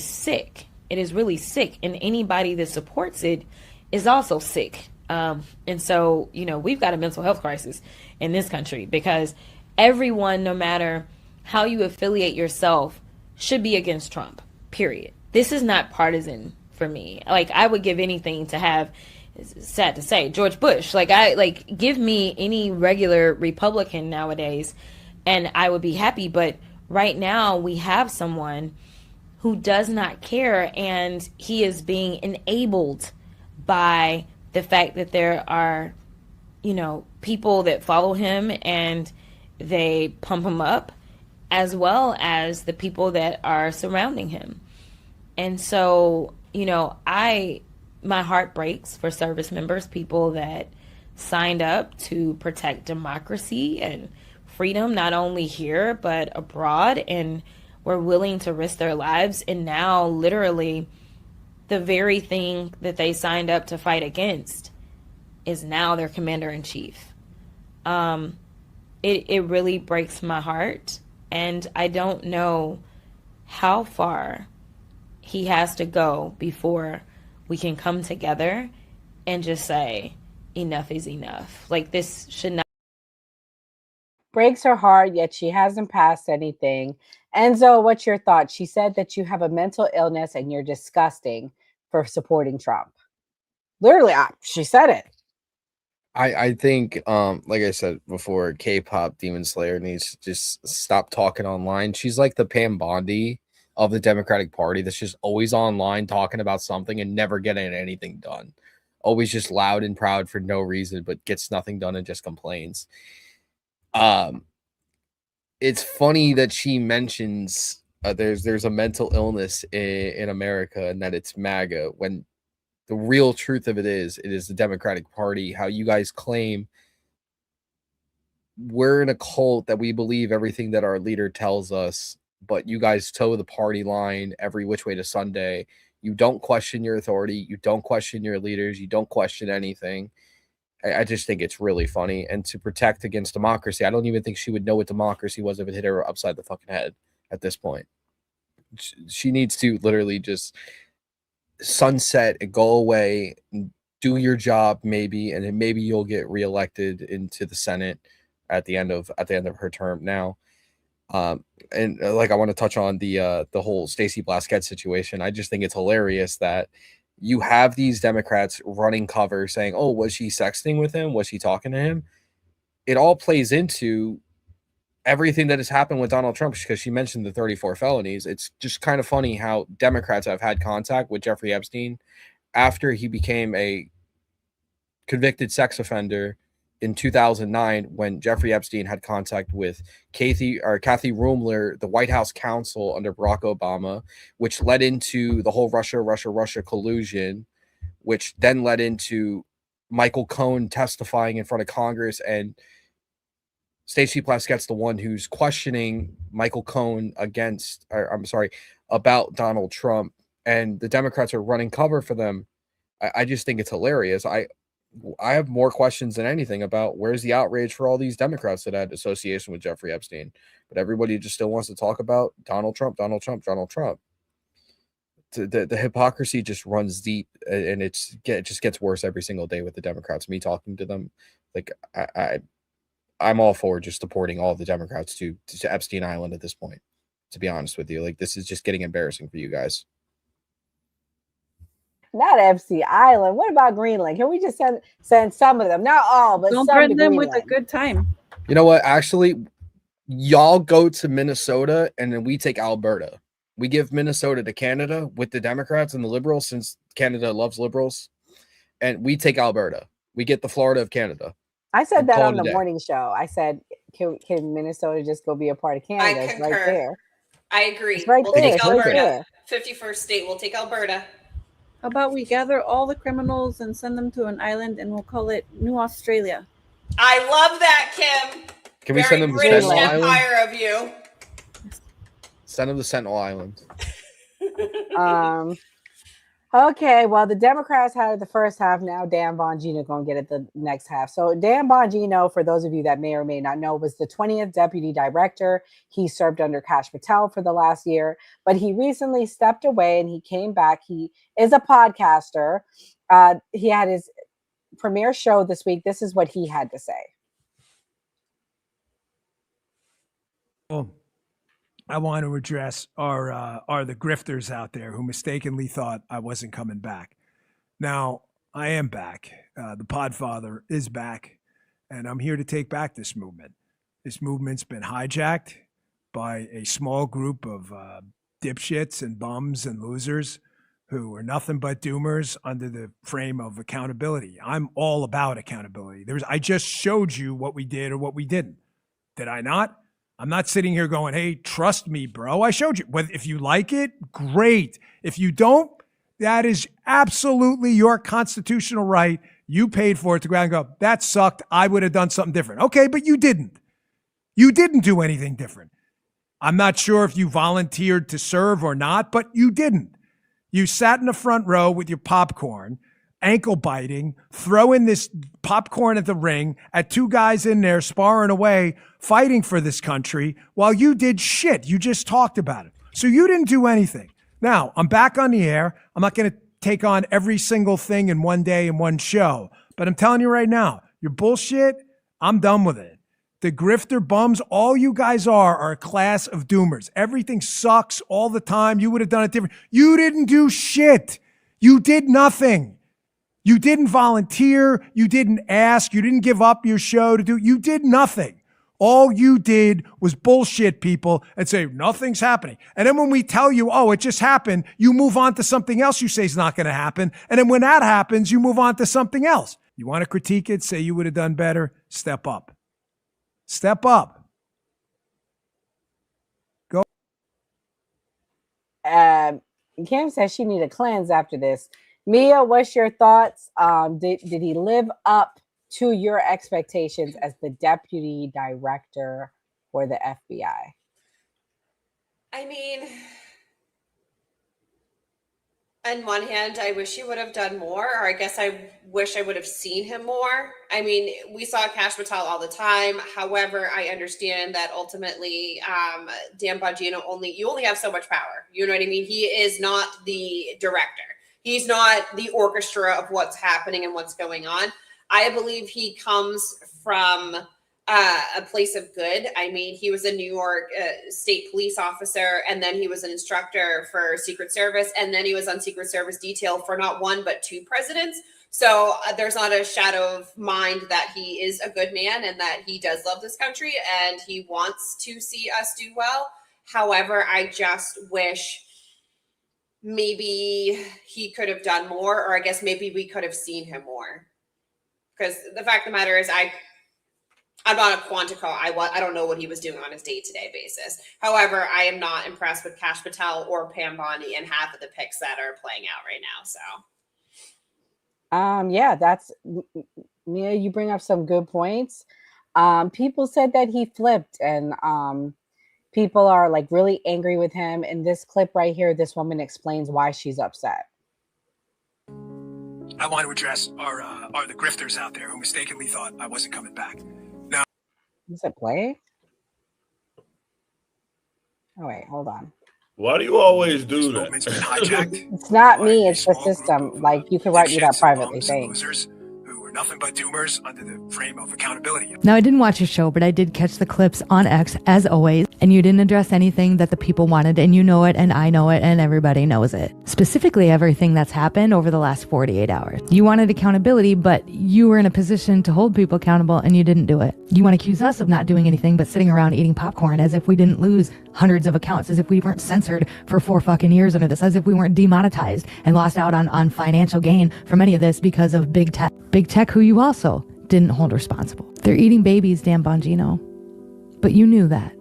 S14: sick. It is really sick, and anybody that supports it is also sick. And so, you know, we've got a mental health crisis in this country, because everyone, no matter how you affiliate yourself, should be against Trump, period. This is not partisan for me. Like, I would give anything to have, it's sad to say, George Bush. Give me any regular Republican nowadays and I would be happy. But right now we have someone who does not care, and he is being enabled by the fact that there are, you know, people that follow him and they pump him up, as well as the people that are surrounding him. And so, you know, my heart breaks for service members, people that signed up to protect democracy and freedom, not only here, but abroad, and were willing to risk their lives. And now literally the very thing that they signed up to fight against is now their commander-in-chief. It really breaks my heart, and I don't know how far he has to go before we can come together and just say enough is enough. Like, this should not.
S17: Breaks her heart, yet she hasn't passed anything. Enzo, what's your thoughts? She said that you have a mental illness and you're disgusting for supporting Trump. Literally, she said it.
S22: I think, like I said before, K-pop Demon Slayer needs to just stop talking online. She's like the Pam Bondi of the Democratic Party that's just always online talking about something and never getting anything done. Always just loud and proud for no reason, but gets nothing done and just complains. It's funny that she mentions there's a mental illness in America and that it's MAGA, when the real truth of it is the Democratic Party. How you guys claim we're in a cult that we believe everything that our leader tells us, but you guys toe the party line every which way to Sunday. You don't question your authority. You don't question your leaders. You don't question anything. I just think it's really funny. And to protect against democracy, I don't even think she would know what democracy was if it hit her upside the fucking head at this point. She needs to literally just sunset and go away, and do your job maybe, and then maybe you'll get reelected into the Senate at the end of her term now. And like, I want to touch on the whole Stacey Blasquette situation. I just think it's hilarious that you have these Democrats running cover saying, oh, was she sexting with him? Was she talking to him? It all plays into everything that has happened with Donald Trump, because she mentioned the 34 felonies. It's just kind of funny how Democrats have had contact with Jeffrey Epstein after he became a convicted sex offender in 2009, when Jeffrey Epstein had contact with Kathy Rumler, the White House counsel under Barack Obama, which led into the whole Russia collusion, which then led into Michael Cohen testifying in front of Congress, and Stacey Blasquette's the one who's questioning Michael Cohen about Donald Trump, and the Democrats are running cover for them. I just think it's hilarious. I have more questions than anything about where's the outrage for all these Democrats that had association with Jeffrey Epstein, but everybody just still wants to talk about Donald Trump. The hypocrisy just runs deep, and it just gets worse every single day with the Democrats. Me talking to them, like I'm all for just supporting all the Democrats to Epstein Island at this point. To be honest with you, like, this is just getting embarrassing for you guys.
S17: Not Epstein Island. What about Greenland? Can we just send some of them? Not all, but
S18: Don't
S17: some
S18: threaten
S17: to
S18: them with
S17: Greenland.
S18: a good time.
S22: You know what? Actually, y'all go to Minnesota and then we take Alberta. We give Minnesota to Canada with the Democrats and the liberals, since Canada loves liberals, and we take Alberta. We get the Florida of Canada.
S17: I said that
S22: call
S17: on
S22: it
S17: the
S22: a day.
S17: morning show. I said, can Minnesota just go be a part of Canada?
S4: I
S17: It's
S4: concur.
S17: right there.
S4: I agree.
S17: It's right
S4: We'll
S17: there.
S4: take
S17: It's right
S4: Alberta.
S17: there.
S4: 51st state. We'll take Alberta.
S18: How about we gather all the criminals and send them to an island, and we'll call it New Australia.
S4: I love that, Kim.
S22: Can we
S4: Very
S22: send them to
S4: British
S22: Sentinel Island?
S4: Empire of you.
S22: Send them to Sentinel Island.
S17: Okay, well, the Democrats had the first half. Now Dan Bongino going to get it the next half. So Dan Bongino, for those of you that may or may not know, was the 20th deputy director. He served under Kash Patel for the last year, but he recently stepped away and he came back. He is a podcaster. He had his premiere show this week. This is what he had to say.
S9: Well, I want to address are the grifters out there who mistakenly thought I wasn't coming back. Now, I am back. The Podfather is back, and I'm here to take back this movement. This movement's been hijacked by a small group of dipshits and bums and losers who are nothing but doomers under the frame of accountability. I'm all about accountability. I just showed you what we did or what we didn't. Did I not? I'm not sitting here going, hey, trust me, bro. I showed you. If you like it, great. If you don't, that is absolutely your constitutional right. You paid for it to go out and go, that sucked. I would have done something different. Okay, but you didn't. You didn't do anything different. I'm not sure if you volunteered to serve or not, but you didn't. You sat in the front row with your popcorn, ankle biting, throwing this popcorn at the ring at two guys in there sparring away, fighting for this country while you did shit. You just talked about it. So you didn't do anything. Now, I'm back on the air. I'm not going to take on every single thing in one day in one show, but I'm telling you right now, your bullshit, I'm done with it. The grifter bums, all you guys are a class of doomers. Everything sucks all the time. You would have done it different. You didn't do shit. You did nothing. You didn't volunteer. You didn't ask. You didn't give up your show to do. You did nothing. All you did was bullshit people and say, nothing's happening. And then when we tell you, oh, it just happened, you move on to something else you say is not going to happen. And then when that happens, you move on to something else. You want to critique it, say you would have done better, step up. Step up. Go.
S17: Kim says she need a cleanse after this. Mia, what's your thoughts? Did he live up to your expectations as the deputy director for the FBI?
S4: I mean, on one hand, I wish he would have done more, or I guess I wish I would have seen him more. I mean, we saw Kash Patel all the time. However, I understand that ultimately, Dan Bongino you only have so much power. You know what I mean? He is not the director. He's not the orchestra of what's happening and what's going on. I believe he comes from a place of good. I mean, he was a New York state police officer, and then he was an instructor for Secret Service, and then he was on Secret Service detail for not one, but two presidents. So there's not a shadow of mind that he is a good man and that he does love this country and he wants to see us do well. However, I just wish maybe he could have done more, or I guess maybe we could have seen him more. Because the fact of the matter is, I'm not a Quantico. I don't know what he was doing on his day-to-day basis. However, I am not impressed with Kash Patel or Pam Bondi and half of the picks that are playing out right now. So,
S17: yeah, that's Mia. You bring up some good points. People said that he flipped, and people are like really angry with him. In this clip right here, this woman explains why she's upset.
S9: I want to address are the grifters out there who mistakenly thought I wasn't coming back. Now,
S17: is it play? Oh wait, hold on.
S3: Why do you always do that?
S17: It's not me, it's the system. Like, you can write me that privately. Thanks.
S9: Who were We're nothing but doomers under the frame of accountability.
S10: Now, I didn't watch your show, but I did catch the clips on X, as always, and you didn't address anything that the people wanted, and you know it, and I know it, and everybody knows it. Specifically, everything that's happened over the last 48 hours. You wanted accountability, but you were in a position to hold people accountable, and you didn't do it. You want to accuse us of not doing anything but sitting around eating popcorn as if we didn't lose hundreds of accounts, as if we weren't censored for 4 fucking years under this, as if we weren't demonetized and lost out on financial gain from any of this because of big tech. Big tech, who you also didn't hold responsible. They're eating babies, Dan Bongino. But you knew that,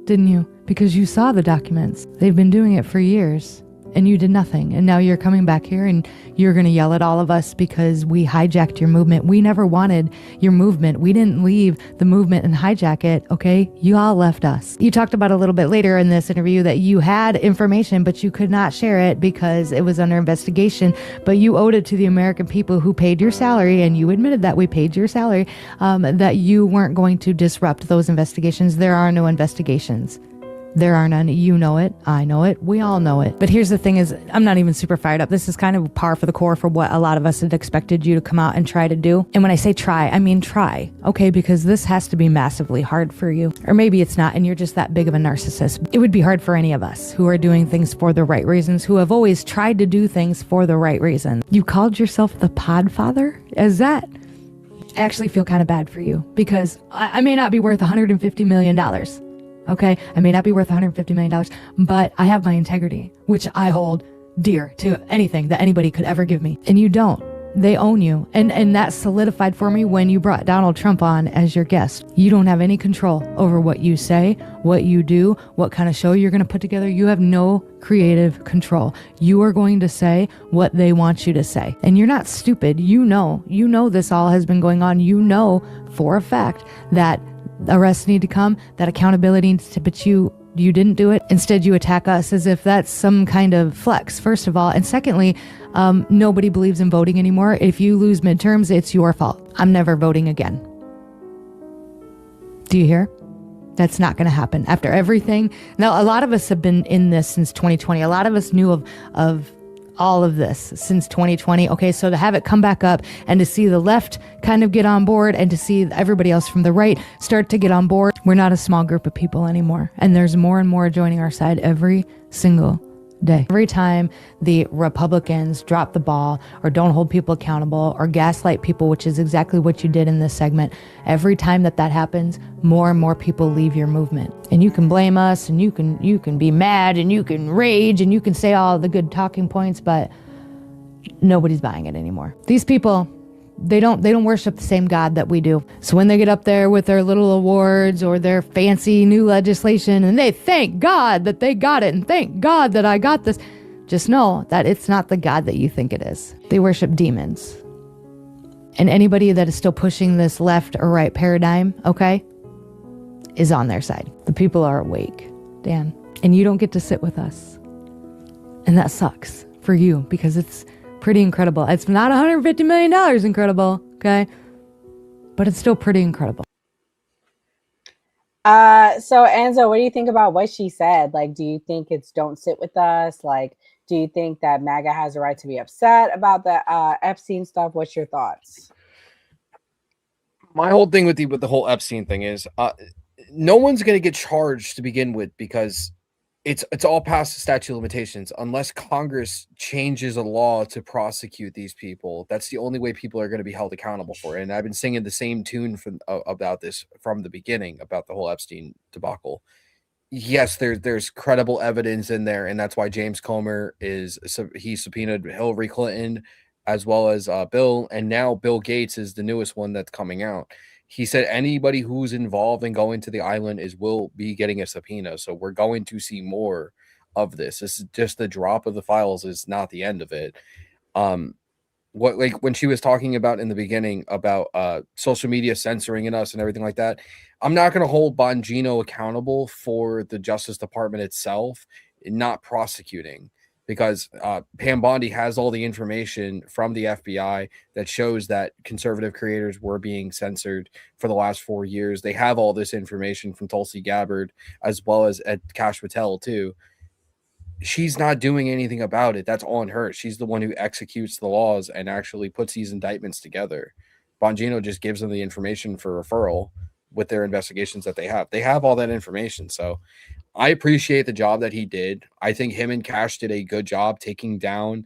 S10: didn't you? Because you saw the documents. They've been doing it for years. And you did nothing. And now you're coming back here and you're going to yell at all of us because we hijacked your movement. We never wanted your movement. We didn't leave the movement and hijack it, okay? You all left us. You talked about a little bit later in this interview that you had information, but you could not share it because it was under investigation. But you owed it to the American people who paid your salary, and you admitted that we paid your salary, that you weren't going to disrupt those investigations. There are no investigations. There are none. You know it. I know it. We all know it. But here's the thing is, I'm not even super fired up. This is kind of par for the core for what a lot of us had expected you to come out and try to do. And when I say try, I mean try. Okay, because this has to be massively hard for you. Or maybe it's not, and you're just that big of a narcissist. It would be hard for any of us who are doing things for the right reasons, who have always tried to do things for the right reason. You called yourself the Podfather? As that? I actually feel kind of bad for you, because I may not be worth $150 million. Okay, I may not be worth $150 million, but I have my integrity, which I hold dear to anything that anybody could ever give me. And you don't. They own you. And that solidified for me when you brought Donald Trump on as your guest. You don't have any control over what you say, what you do, what kind of show you're going to put together. You have no creative control. You are going to say what they want you to say. And you're not stupid. You know this all has been going on. You know for a fact that arrests need to come, that accountability needs to, but you didn't do it. Instead, you attack us as if that's some kind of flex, first of all. And secondly, nobody believes in voting anymore. If you lose midterms, it's your fault. I'm never voting again. Do you hear? That's not going to happen. After everything. Now, a lot of us have been in this since 2020. A lot of us knew of all of this since 2020. Okay, so to have it come back up and to see the left kind of get on board and to see everybody else from the right start to get on board, we're not a small group of people anymore. And there's more and more joining our side every single day. Every time the Republicans drop the ball or don't hold people accountable or gaslight people, which is exactly what you did in this segment, every time that happens, more and more people leave your movement. And you can blame us, and you can be mad, and you can rage, and you can say all the good talking points, but nobody's buying it anymore. These people, they don't worship the same God that we do. So when they get up there with their little awards or their fancy new legislation and they thank God that they got it and thank God that I got this, just know that it's not the God that you think it is. They worship demons. And anybody that is still pushing this left or right paradigm, okay, is on their side. The people are awake, Dan, and you don't get to sit with us. And that sucks for you because it's pretty incredible. It's not $150 million incredible, okay? But it's still pretty incredible.
S17: So Enzo, what do you think about what she said? Like, do you think it's don't sit with us? Like, do you think that MAGA has a right to be upset about the Epstein stuff? What's your thoughts?
S22: My whole thing with the whole Epstein thing is no one's going to get charged to begin with because it's all past the statute of limitations unless Congress changes a law to prosecute these people. That's the only way people are going to be held accountable for it. And I've been singing the same tune about this from the beginning about the whole Epstein debacle. Yes, there's credible evidence in there, and that's why James Comer he subpoenaed Hillary Clinton as well as Bill, and now Bill Gates is the newest one that's coming out. He said anybody who's involved in going to the island will be getting a subpoena. So we're going to see more of this. This is just the drop of the files is not the end of it. What, like when she was talking about in the beginning about social media censoring us and everything like that, I'm not going to hold Bongino accountable for the Justice Department itself not prosecuting, because Pam Bondi has all the information from the FBI that shows that conservative creators were being censored for the last 4 years. They have all this information from Tulsi Gabbard as well as Ed Cash Patel too. She's not doing anything about it. That's on her. She's the one who executes the laws and actually puts these indictments together. Bongino just gives them the information for referral with their investigations that they have. They have all that information. So I appreciate the job that he did. I think him and Cash did a good job taking down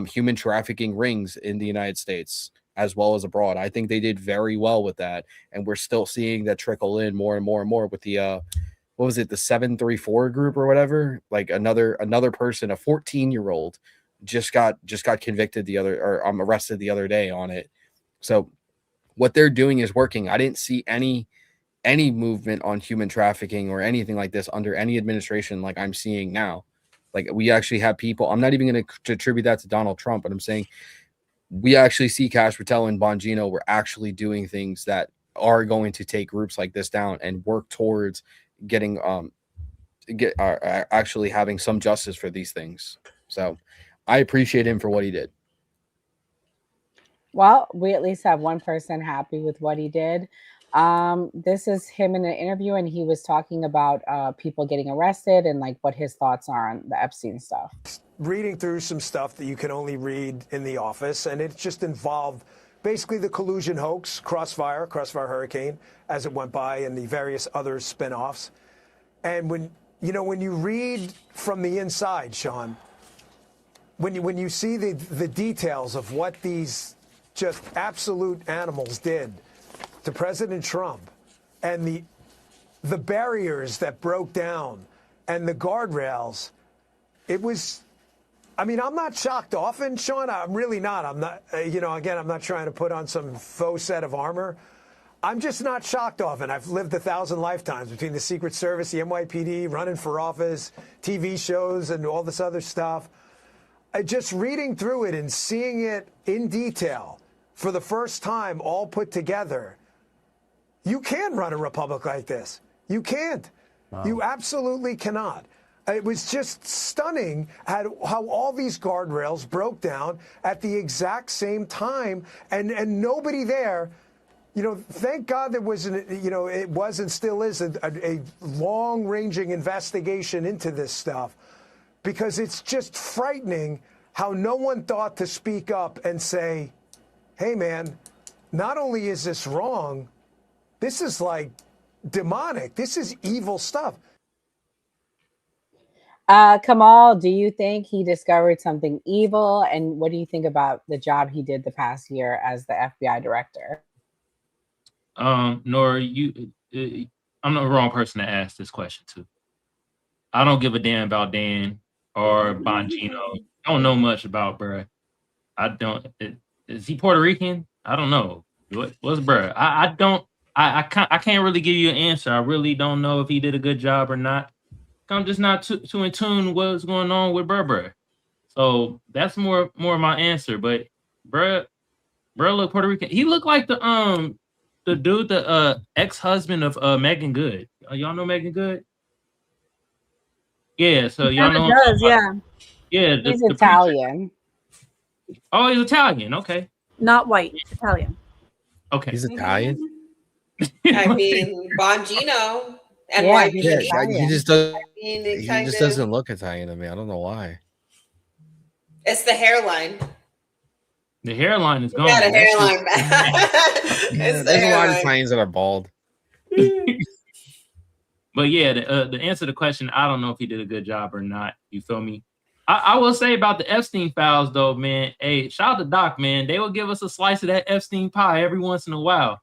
S22: human trafficking rings in the United States as well as abroad. I think they did very well with that. And we're still seeing that trickle in more and more and more with the, what was it? The 734 group or whatever, like another person, a 14-year-old just got convicted arrested the other day on it. So what they're doing is working. I didn't see any movement on human trafficking or anything like this under any administration like I'm seeing now. Like we actually have people, I'm not even going to attribute that to Donald Trump, but I'm saying we actually see Cash Patel and Bongino were actually doing things that are going to take groups like this down and work towards getting actually having some justice for these things. So I appreciate him for what he did.
S17: Well, we at least have one person happy with what he did. This is him in an interview, and he was talking about people getting arrested and like what his thoughts are on the Epstein stuff.
S9: Reading through some stuff that you can only read in the office, and it just involved basically the collusion hoax, Crossfire Hurricane, as it went by, and the various other spinoffs. And when you read from the inside, Sean, when you see the details of what these just absolute animals did to President Trump and the barriers that broke down and the guardrails, it was, I mean, I'm not shocked often, Sean. I'm really not. I'm not, again, I'm not trying to put on some faux set of armor. I'm just not shocked often. I've lived 1,000 lifetimes between the Secret Service, the NYPD, running for office, TV shows, and all this other stuff. Just reading through it and seeing it in detail for the first time all put together, you can run a republic like this. You can't. Wow. You absolutely cannot. It was just stunning how all these guardrails broke down at the exact same time, and nobody there. Thank God there was it was and still is a long-ranging investigation into this stuff, because it's just frightening how no one thought to speak up and say, hey, man, not only is this wrong, this is like demonic. This is evil stuff.
S17: Kamal, do you think he discovered something evil? And what do you think about the job he did the past year as the FBI director?
S20: Nora, I'm the wrong person to ask this question to. I don't give a damn about Dan or Bongino. I don't know much about bruh. I don't. Is he Puerto Rican? I don't know. What's bruh? I can't really give you an answer. I really don't know if he did a good job or not. I'm just not too in tune what's going on with bruh. So that's more of my answer. But bruh look Puerto Rican. He looked like the dude, the ex-husband of Megan Good. Y'all know Megan Good? Yeah, so y'all know.
S18: Does, yeah.
S20: Yeah,
S17: he's Italian.
S20: Oh, he's Italian. Okay.
S18: Not white, Italian.
S20: Okay.
S22: He's Italian?
S4: I mean, Bongino.
S22: He just doesn't look Italian to me. I don't know why.
S4: It's the hairline.
S20: The hairline is gone.
S4: You got a hairline back.
S22: There's a lot of Italians that are bald.
S20: But yeah, the answer to the question, I don't know if he did a good job or not. You feel me? I will say about the Epstein files, though, man. Hey, shout out to Doc, man. They will give us a slice of that Epstein pie every once in a while.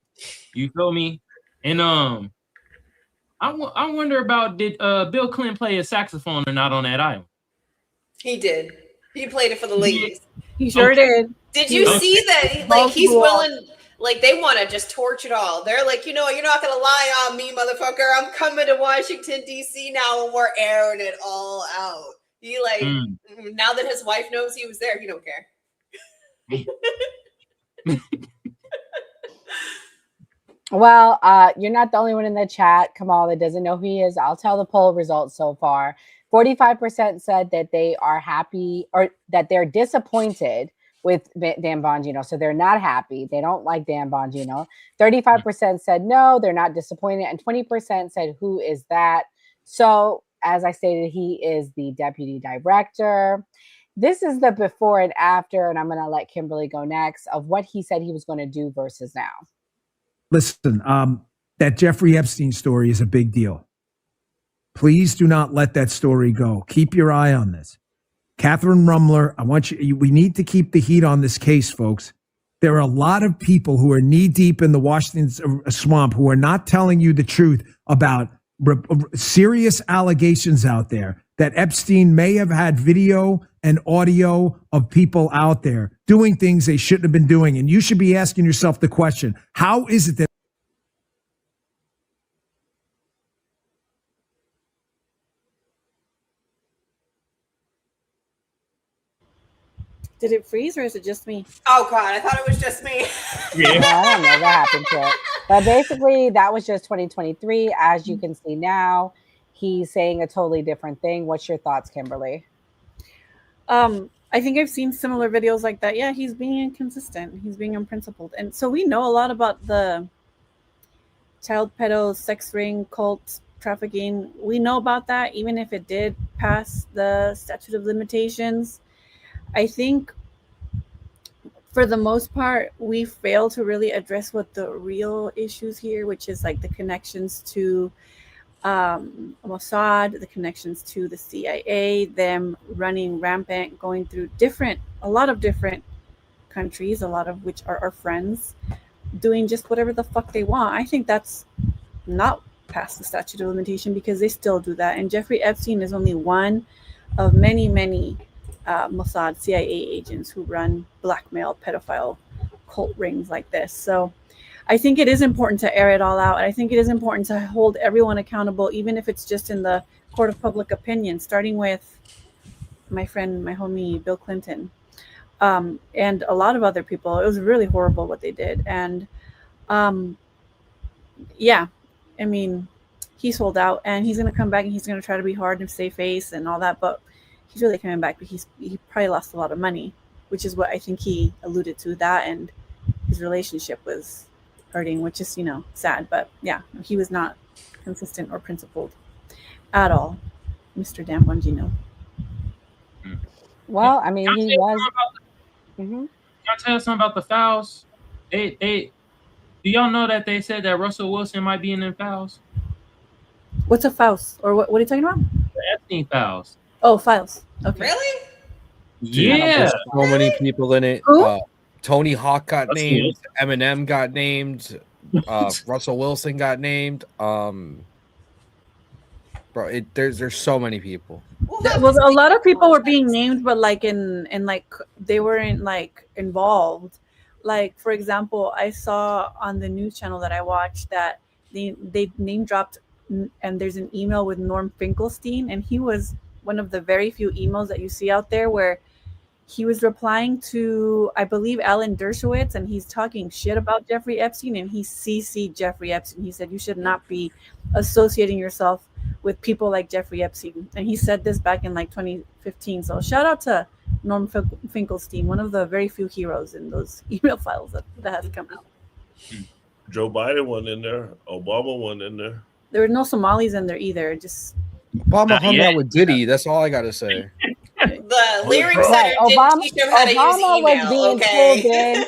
S20: You feel me? And I wonder about, did Bill Clinton play a saxophone or not on that album?
S4: He did. He played it for the ladies.
S18: He sure did.
S4: Did you see that? Like, he's willing. Like, they want to just torch it all. They're like, you're not going to lie on me, motherfucker. I'm coming to Washington, D.C. now, and we're airing it all out. He, now that his wife knows he was there, he don't care.
S17: Well, you're not the only one in the chat, Kamal, that doesn't know who he is. I'll tell the poll results so far. 45% said that they are happy or that they're disappointed with Dan Bongino. So they're not happy. They don't like Dan Bongino. 35% said no, they're not disappointed. And 20% said, who is that? So as I stated, he is the deputy director. This is the before and after, and I'm going to let Kimberly go next, of what he said he was going to do versus now.
S9: Listen, that Jeffrey Epstein story is a big deal. Please do not let that story go. Keep your eye on this. Catherine Rumler, we need to keep the heat on this case, folks. There are a lot of people who are knee deep in the Washington swamp who are not telling you the truth about serious allegations out there that Epstein may have had video and audio of people out there doing things they shouldn't have been doing. And you should be asking yourself the question, how is it that
S18: Did it freeze or is it just me?
S4: Oh God, I thought it was just me.
S17: Yeah. No, I don't know what happened to it. But basically, that was just 2023. As you can see now, he's saying a totally different thing. What's your thoughts, Kimberly?
S18: I think I've seen similar videos like that. Yeah, he's being inconsistent. He's being unprincipled. And so we know a lot about the child pedo, sex ring, cult trafficking. We know about that, even if it did pass the statute of limitations. I think for the most part, we fail to really address what the real issues here, which is like the connections to Mossad, the connections to the CIA, them running rampant, going through a lot of different countries, a lot of which are our friends, doing just whatever the fuck they want. I think that's not past the statute of limitation because they still do that. And Jeffrey Epstein is only one of many, many Mossad CIA agents who run blackmail pedophile cult rings like this. So I think it is important to air it all out. And I think it is important to hold everyone accountable, even if it's just in the court of public opinion, starting with my friend, my homie, Bill Clinton, and a lot of other people. It was really horrible what they did. And yeah, I mean, he sold out and he's going to come back and he's going to try to be hard and save face and all that. But he's really coming back, but he probably lost a lot of money, which is what I think he alluded to, that, and his relationship was hurting, which is, sad. But yeah, he was not consistent or principled at all, Mr. Dan Bongino.
S17: Well, I mean, he was.
S20: Can I tell you something about the fouls? Do y'all know that they said that Russell Wilson might be in them fouls?
S18: What's a foul? Or what are you talking about?
S20: The Epstein fouls.
S18: Oh, files. Okay.
S4: Really?
S20: Yeah.
S22: There's so many people in it. Tony Hawk got named. Eminem got named. Russell Wilson got named. Bro, there's so many people.
S18: Well, a lot of people were being named, but like in like they weren't like involved. Like, for example, I saw on the news channel that I watched that they name dropped, and there's an email with Norm Finkelstein, and he was one of the very few emails that you see out there where he was replying to, I believe, Alan Dershowitz, and he's talking shit about Jeffrey Epstein, and he CC'd Jeffrey Epstein. He said, you should not be associating yourself with people like Jeffrey Epstein. And he said this back in like 2015. So shout out to Norm Finkelstein, one of the very few heroes in those email files that has come out.
S3: Joe Biden wasn't in there. Obama wasn't in there.
S18: There were no Somalis in there either. Just
S22: Obama hung out with Diddy. That's all I gotta say.
S4: The lyrics center
S17: Obama,
S4: didn't teach him how to use
S17: Obama
S4: email,
S17: was being
S4: okay?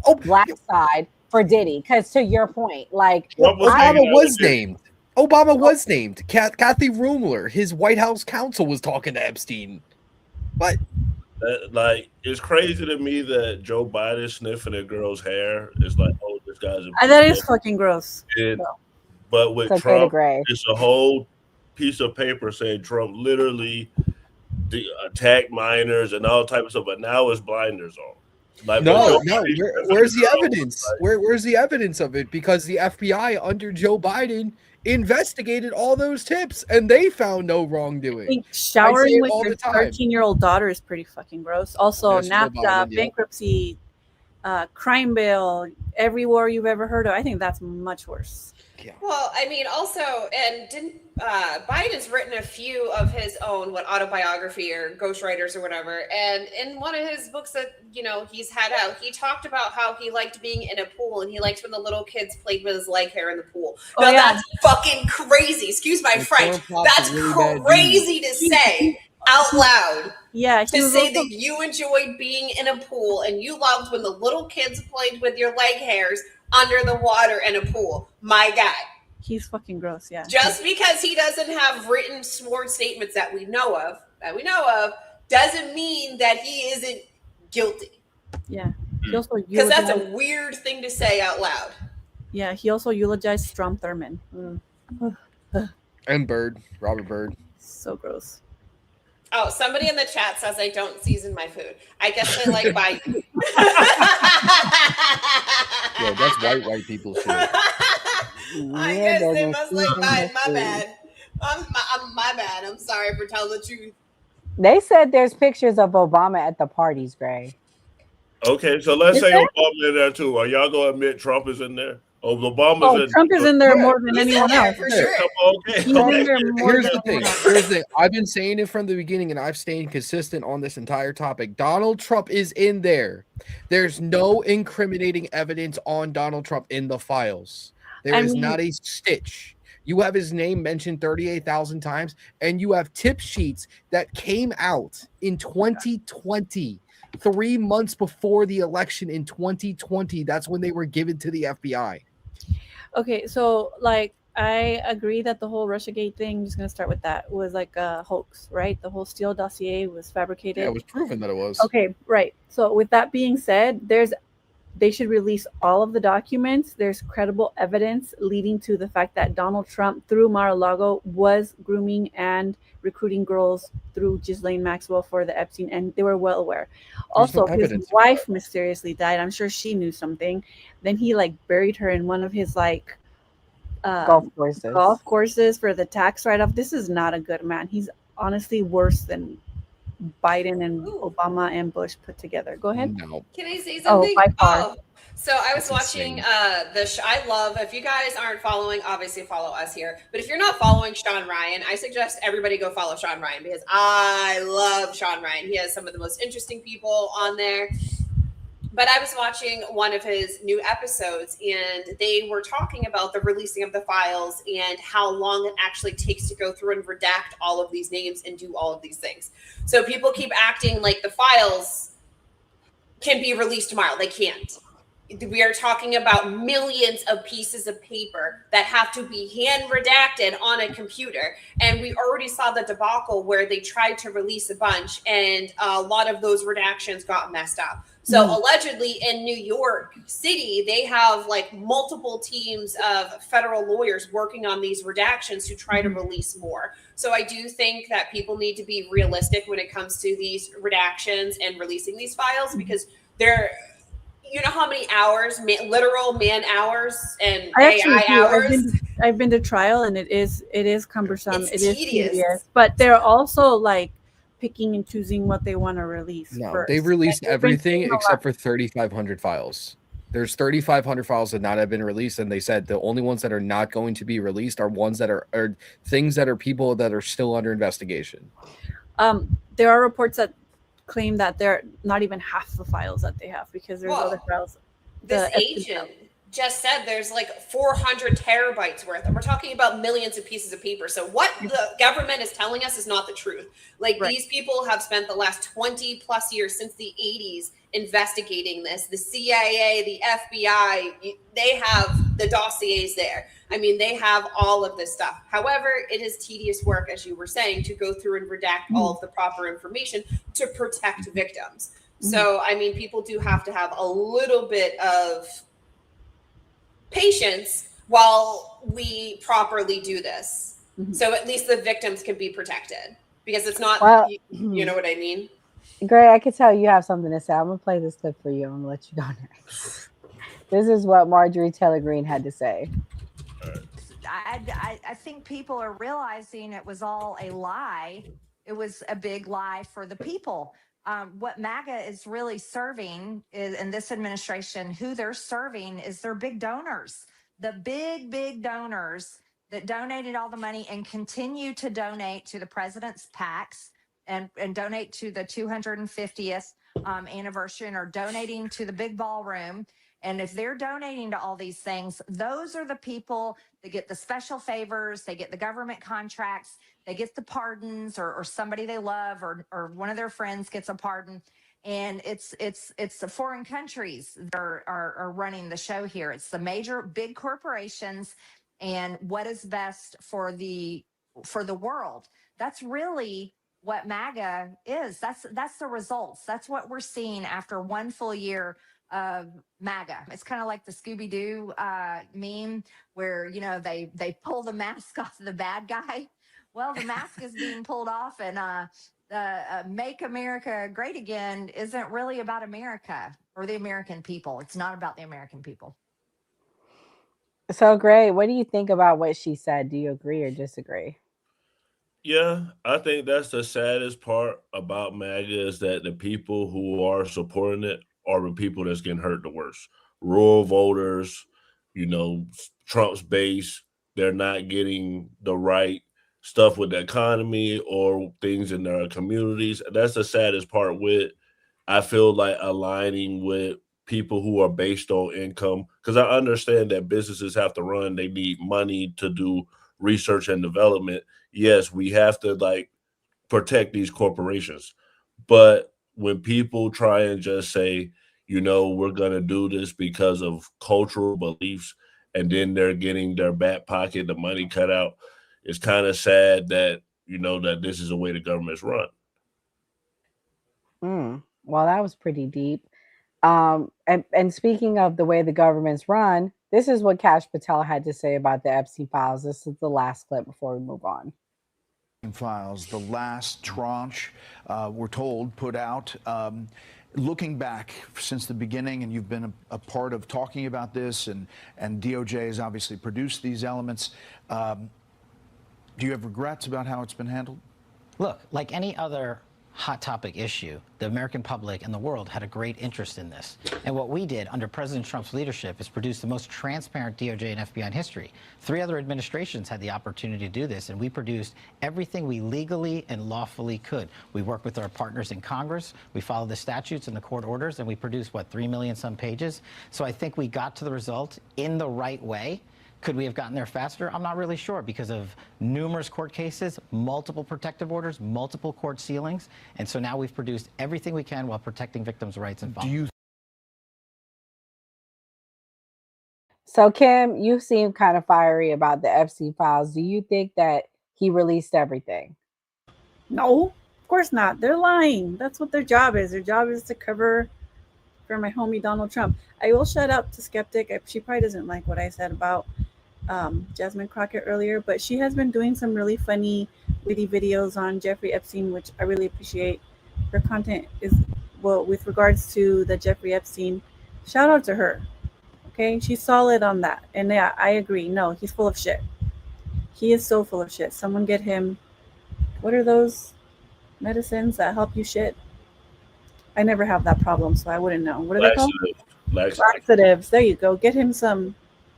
S17: pulled in the black side for Diddy. Because to your point, like
S22: Obama was named. Obama was named. Kathy Rumler, his White House counsel, was talking to Epstein. But
S3: like, it's crazy to me that Joe Biden sniffing a girl's hair is like, oh, this guy's a
S18: that is fucking gross.
S3: But with Trump, it's a whole piece of paper saying Trump literally attacked minors and all type of stuff, but now it's blinders on. Like,
S22: no. Where's the evidence? Where's the evidence of it? Because the FBI under Joe Biden investigated all those tips and they found no wrongdoing.
S18: Showering with your 13-year-old daughter is pretty fucking gross. Also, NAFTA, bankruptcy, crime bill, every war you've ever heard of. I think that's much worse.
S4: Well, I mean, also, and didn't Biden's written a few of his own autobiography or ghostwriters or whatever, and in one of his books that he's had out, he talked about how he liked being in a pool and he liked when the little kids played with his leg hair in the pool. That's fucking crazy. Excuse my French. That's crazy to say. out loud.
S18: Yeah,
S4: to say that you enjoyed being in a pool and you loved when the little kids played with your leg hairs under the water in a pool. My guy.
S18: He's fucking gross, yeah.
S4: Just because he doesn't have written sworn statements that we know of, doesn't mean that he isn't guilty.
S18: Yeah. He also
S4: because that's a weird thing to say out loud.
S18: Yeah, he also eulogized Strom Thurmond.
S22: And Robert Byrd.
S18: So gross.
S4: Oh, somebody in the chat says I don't season my food. I guess they like bite.
S22: Yo, that's white people shit.
S4: I guess they must like bite. My bad. My bad. I'm sorry for telling the truth.
S17: They said there's pictures of Obama at the parties, Gray.
S3: Okay, so let's say Obama in there too. Are y'all gonna admit Trump is in there? Oh, Obama's in
S18: Trump is in there more than anyone else.
S4: For sure.
S3: Okay.
S18: He's in there more
S22: Here's
S18: than
S22: the thing.
S18: anyone else.
S22: Here's the thing. I've been saying it from the beginning, and I've stayed consistent on this entire topic. Donald Trump is in there. There's no incriminating evidence on Donald Trump in the files. There is not a stitch. You have his name mentioned 38,000 times, and you have tip sheets that came out in 2020, 3 months before the election in 2020. That's when they were given to the FBI.
S18: Okay, so like I agree that the whole Russiagate thing, I'm just gonna start with that, was like a hoax, right? The whole Steele dossier was fabricated.
S22: Yeah, it was proven that it was.
S18: Okay, right. So with that being said, they should release all of the documents. There's credible evidence leading to the fact that Donald Trump, through Mar-a-Lago, was grooming and recruiting girls through Ghislaine Maxwell for the Epstein, and they were well aware. Also, his wife mysteriously died. I'm sure she knew something. Then he like buried her in one of his like golf courses for the tax write-off. This is not a good man. He's honestly worse than Biden and Obama and Bush put together. Go ahead.
S22: No.
S4: Can I say something?
S18: By far.
S4: So I was watching I love, if you guys aren't following, obviously follow us here. But if you're not following Sean Ryan, I suggest everybody go follow Sean Ryan because I love Sean Ryan. He has some of the most interesting people on there. But I was watching one of his new episodes and they were talking about the releasing of the files and how long it actually takes to go through and redact all of these names and do all of these things. So people keep acting like the files can be released tomorrow. They can't. We are talking about millions of pieces of paper that have to be hand redacted on a computer. And we already saw the debacle where they tried to release a bunch and a lot of those redactions got messed up. So allegedly in New York City, they have like multiple teams of federal lawyers working on these redactions to try to release more. So I do think that people need to be realistic when it comes to these redactions and releasing these files because they're, you know how many hours, literal man hours and AI hours?
S18: I've been to trial and it is cumbersome. It is tedious. But they're also like picking and choosing what they want to release.
S22: No,
S18: first.
S22: they've released everything except for 3,500 files. There's 3,500 files that not have been released, and they said the only ones that are not going to be released are ones that are things that are people that are still under investigation.
S18: There are reports that claim that they're not even half the files that they have because there's other files.
S4: This agent just said there's like 400 terabytes worth, and we're talking about millions of pieces of paper. So what the government is telling us is not the truth. Like these people have spent the last 20 plus years since the 80s investigating this. The CIA, the FBI, they have the dossiers there. I mean, they have all of this stuff. However, it is tedious work, as you were saying, to go through and redact all of the proper information to protect victims. So, I mean, people do have to have a little bit of patience while we properly do this. So at least the victims can be protected because it's not, you know what I mean?
S17: Gray, I can tell you have something to say. I'm going to play this clip for you. I'm going to let you go next. This is what Marjorie Taylor Greene had to say.
S1: I think people are realizing it was all a lie. It was a big lie for the people. What MAGA is really serving is, in this administration, who they're serving is their big donors, the big donors that donated all the money and continue to donate to the president's PACs and donate to the 250th anniversary and are donating to the big ballroom. And if they're donating to all these things, those are the people that get the special favors, they get the government contracts, they get the pardons, or somebody they love, or one of their friends gets a pardon. And it's the foreign countries that are running the show here. It's the major big corporations and what is best for the world. That's really what MAGA is. That's the results. That's what we're seeing after one full year of MAGA. It's kind of like the Scooby-Doo meme where, you know, they pull the mask off the bad guy. Well, the mask is being pulled off, and Make America Great Again isn't really about America or the American people. It's not about the American people.
S17: So great. What do you think about what she said? Do you agree or disagree?
S3: Yeah, I think that's the saddest part about MAGA is that the people who are supporting it are the people that's getting hurt the worst. Rural voters, you know, Trump's base, they're not getting the right stuff with the economy or things in their communities. That's the saddest part with, I feel like, aligning with people who are based on income, because I understand that businesses have to run, they need money to do research and development. Yes, we have to like protect these corporations. But when people try and just say, you know, we're going to do this because of cultural beliefs, and then they're getting their back pocket, the money cut out, it's kind of sad that, you know, that this is the way the government's run.
S17: Well, that was pretty deep. And speaking of the way the government's run, this is what Kash Patel had to say about the Epstein files. This is the last clip before we move on.
S11: Files, the last tranche, we're told, put out. Looking back since the beginning, and you've been a part of talking about this, and DOJ has obviously produced these elements. Do you have regrets about how it's been handled?
S12: Look, like any other hot topic issue, the American public and the world had a great interest in this. And what we did under President Trump's leadership is produce the most transparent DOJ and FBI in history. 3 other administrations had the opportunity to do this, and we produced everything we legally and lawfully could. We worked with our partners in Congress, we followed the statutes and the court orders, and we produced, 3 million some pages? So I think we got to the result in the right way. Could we have gotten there faster? I'm not really sure, because of numerous court cases, multiple protective orders, multiple court sealings. And so now we've produced everything we can while protecting victims' rights and families.
S17: So, Kim, you seem kind of fiery about the Epstein files. Do you think that he released everything?
S18: No, of course not. They're lying. That's what their job is. Their job is to cover for my homie Donald Trump. I will shut up to Skeptic. She probably doesn't like what I said about Jasmine Crockett earlier, but she has been doing some really funny, witty videos on Jeffrey Epstein, which I really appreciate. Her content is, well, with regards to the Jeffrey Epstein, shout out to her. Okay, she's solid on that. And yeah, I agree. No, he's full of shit. He is so full of shit. Someone get him, what are those medicines that help you shit? I never have that problem, so I wouldn't know. What are they called? Laxatives. There you go. Get him some.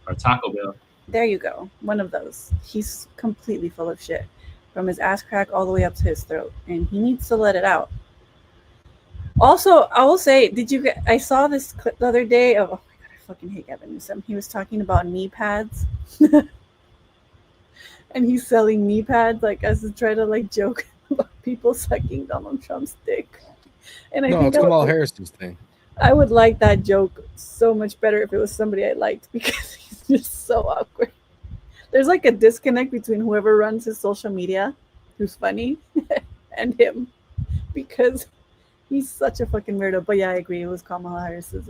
S20: Or Taco Bell.
S18: There you go. One of those. He's completely full of shit, from his ass crack all the way up to his throat, and he needs to let it out. Also, I will say, I saw this clip the other day of, oh my God, I fucking hate Gavin Newsom. He was talking about knee pads. And he's selling knee pads, like, as to try to, like, joke about people sucking Donald Trump's dick. And I think
S22: it's Kamal Harris's thing.
S18: I would like that joke so much better if it was somebody I liked, because he's just so awkward. There's like a disconnect between whoever runs his social media, who's funny, and him, because he's such a fucking weirdo. But yeah, I agree. It was Kamala Harris's.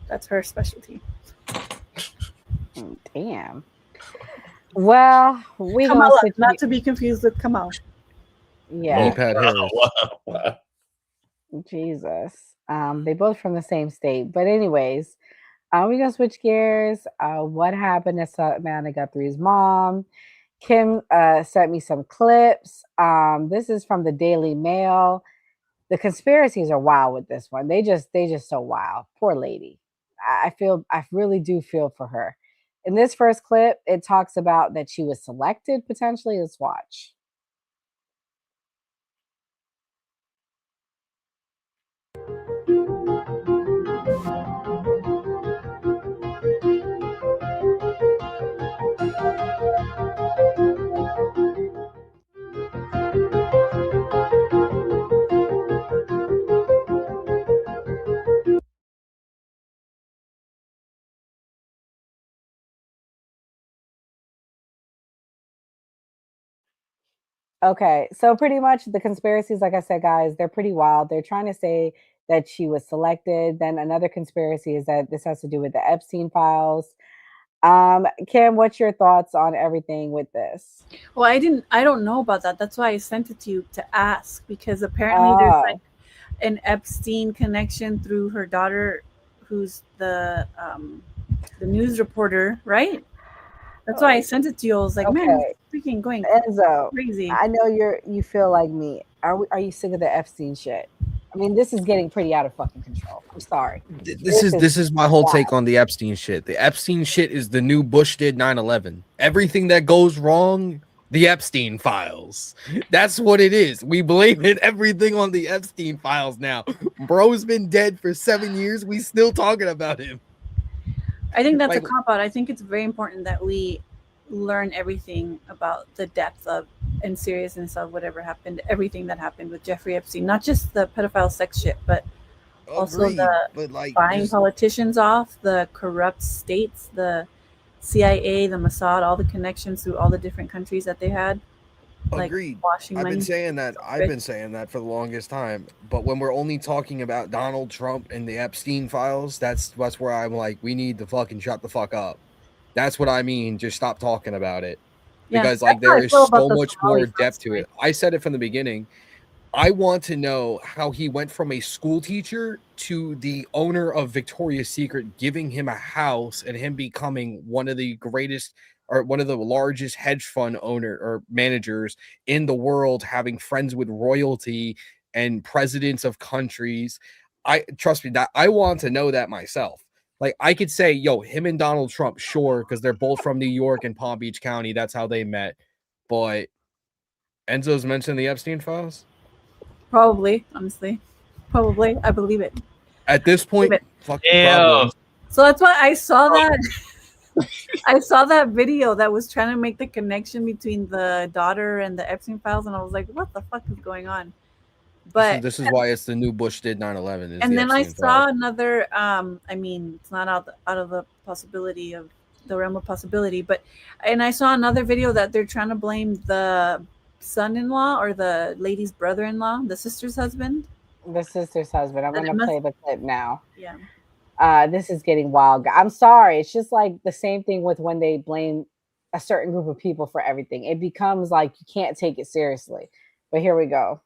S18: That's her specialty.
S17: Damn. Well, we
S18: Kamala, not to be confused with Kamal.
S17: Yeah.
S3: Wow.
S17: Jesus. They both from the same state. But anyways, we're gonna switch gears. What happened to Savannah Guthrie's mom? Kim sent me some clips. This is from the Daily Mail. The conspiracies are wild with this one. They just so wild. Poor lady. I really do feel for her. In this first clip, it talks about that she was selected potentially. Let's watch. Okay, so pretty much the conspiracies, like I said, guys, they're pretty wild. They're trying to say that she was selected. Then another conspiracy is that this has to do with the Epstein files. Kim, what's your thoughts on everything with this?
S18: Well, I don't know about that. That's why I sent it to you to ask, because apparently there's like an Epstein connection through her daughter, who's the news reporter, right? That's why I sent it to you. I was like, man, it's freaking going
S17: Enzo,
S18: crazy.
S17: I know you feel like me. Are you sick of the Epstein shit? I mean, this is getting pretty out of fucking control. I'm sorry.
S22: This is my whole take on the Epstein shit. The Epstein shit is the new Bush did 9/11. Everything that goes wrong, the Epstein files. That's what it is. We blame everything on the Epstein files now. Bro's been dead for 7 years. We still talking about him.
S18: I think that's a cop-out. I think it's very important that we learn everything about the depth of and seriousness of whatever happened, everything that happened with Jeffrey Epstein, not just the pedophile sex shit, but also buying politicians off, the corrupt states, the CIA, the Mossad, all the connections through all the different countries that they had.
S22: Agreed.
S18: Washing
S22: I've
S18: money.
S22: been saying that. I've been saying that for the longest time. But when we're only talking about Donald Trump and the Epstein files, that's where I'm like, we need to fucking shut the fuck up. That's what I mean. Just stop talking about it. Because there is so much more depth to it. I said it from the beginning. I want to know how he went from a school teacher to the owner of Victoria's Secret, giving him a house and him becoming one of the greatest or one of the largest hedge fund owner or managers in the world, having friends with royalty and presidents of countries. Trust me, that I want to know that myself. Like, I could say, yo, him and Donald Trump, sure, because they're both from New York and Palm Beach County. That's how they met. But Enzo's mentioned the Epstein files?
S18: Probably, honestly. Probably. I believe it.
S22: At this point, fucking
S18: problem. So that's why I saw that. I saw that video that was trying to make the connection between the daughter and the Epstein files, and I was like, what the fuck is going on? But
S22: this is why it's the new Bush did 9/11.
S18: And then I saw another. I mean, it's not out of the possibility of the realm of possibility, but I saw another video that they're trying to blame the son-in-law or the lady's brother-in-law, the sister's husband.
S17: The sister's husband. I'm going to play the clip now.
S18: Yeah.
S17: This is getting wild. I'm sorry. It's just like the same thing with when they blame a certain group of people for everything. It becomes like you can't take it seriously. But here we go.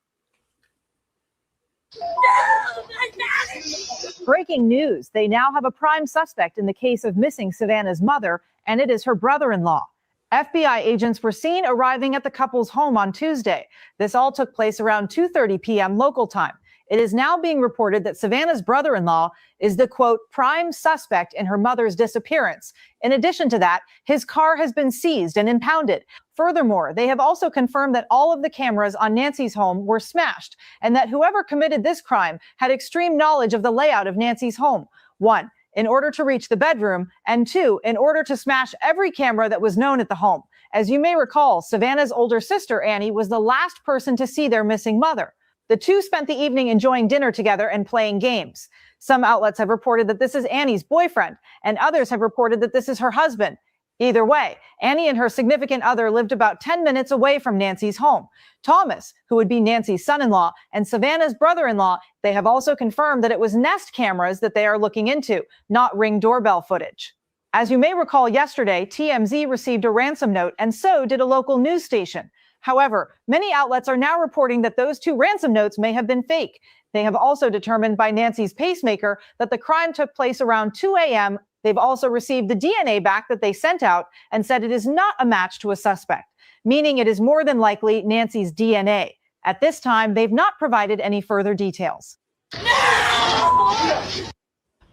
S2: Breaking news. They now have a prime suspect in the case of missing Savannah's mother, and it is her brother-in-law. FBI agents were seen arriving at the couple's home on Tuesday. This all took place around 2:30 p.m. local time. It is now being reported that Savannah's brother-in-law is the, quote, prime suspect in her mother's disappearance. In addition to that, his car has been seized and impounded. Furthermore, they have also confirmed that all of the cameras on Nancy's home were smashed and that whoever committed this crime had extreme knowledge of the layout of Nancy's home. 1, in order to reach the bedroom, and 2, in order to smash every camera that was known at the home. As you may recall, Savannah's older sister, Annie, was the last person to see their missing mother. The two spent the evening enjoying dinner together and playing games. Some outlets have reported that this is Annie's boyfriend, and others have reported that this is her husband. Either way, Annie and her significant other lived about 10 minutes away from Nancy's home. Thomas, who would be Nancy's son-in-law, and Savannah's brother-in-law, they have also confirmed that it was Nest cameras that they are looking into, not Ring doorbell footage. As you may recall, yesterday, TMZ received a ransom note, and so did a local news station. However, many outlets are now reporting that those 2 ransom notes may have been fake. They have also determined by Nancy's pacemaker that the crime took place around 2 a.m. They've also received the DNA back that they sent out and said it is not a match to a suspect, meaning it is more than likely Nancy's DNA. At this time, they've not provided any further details.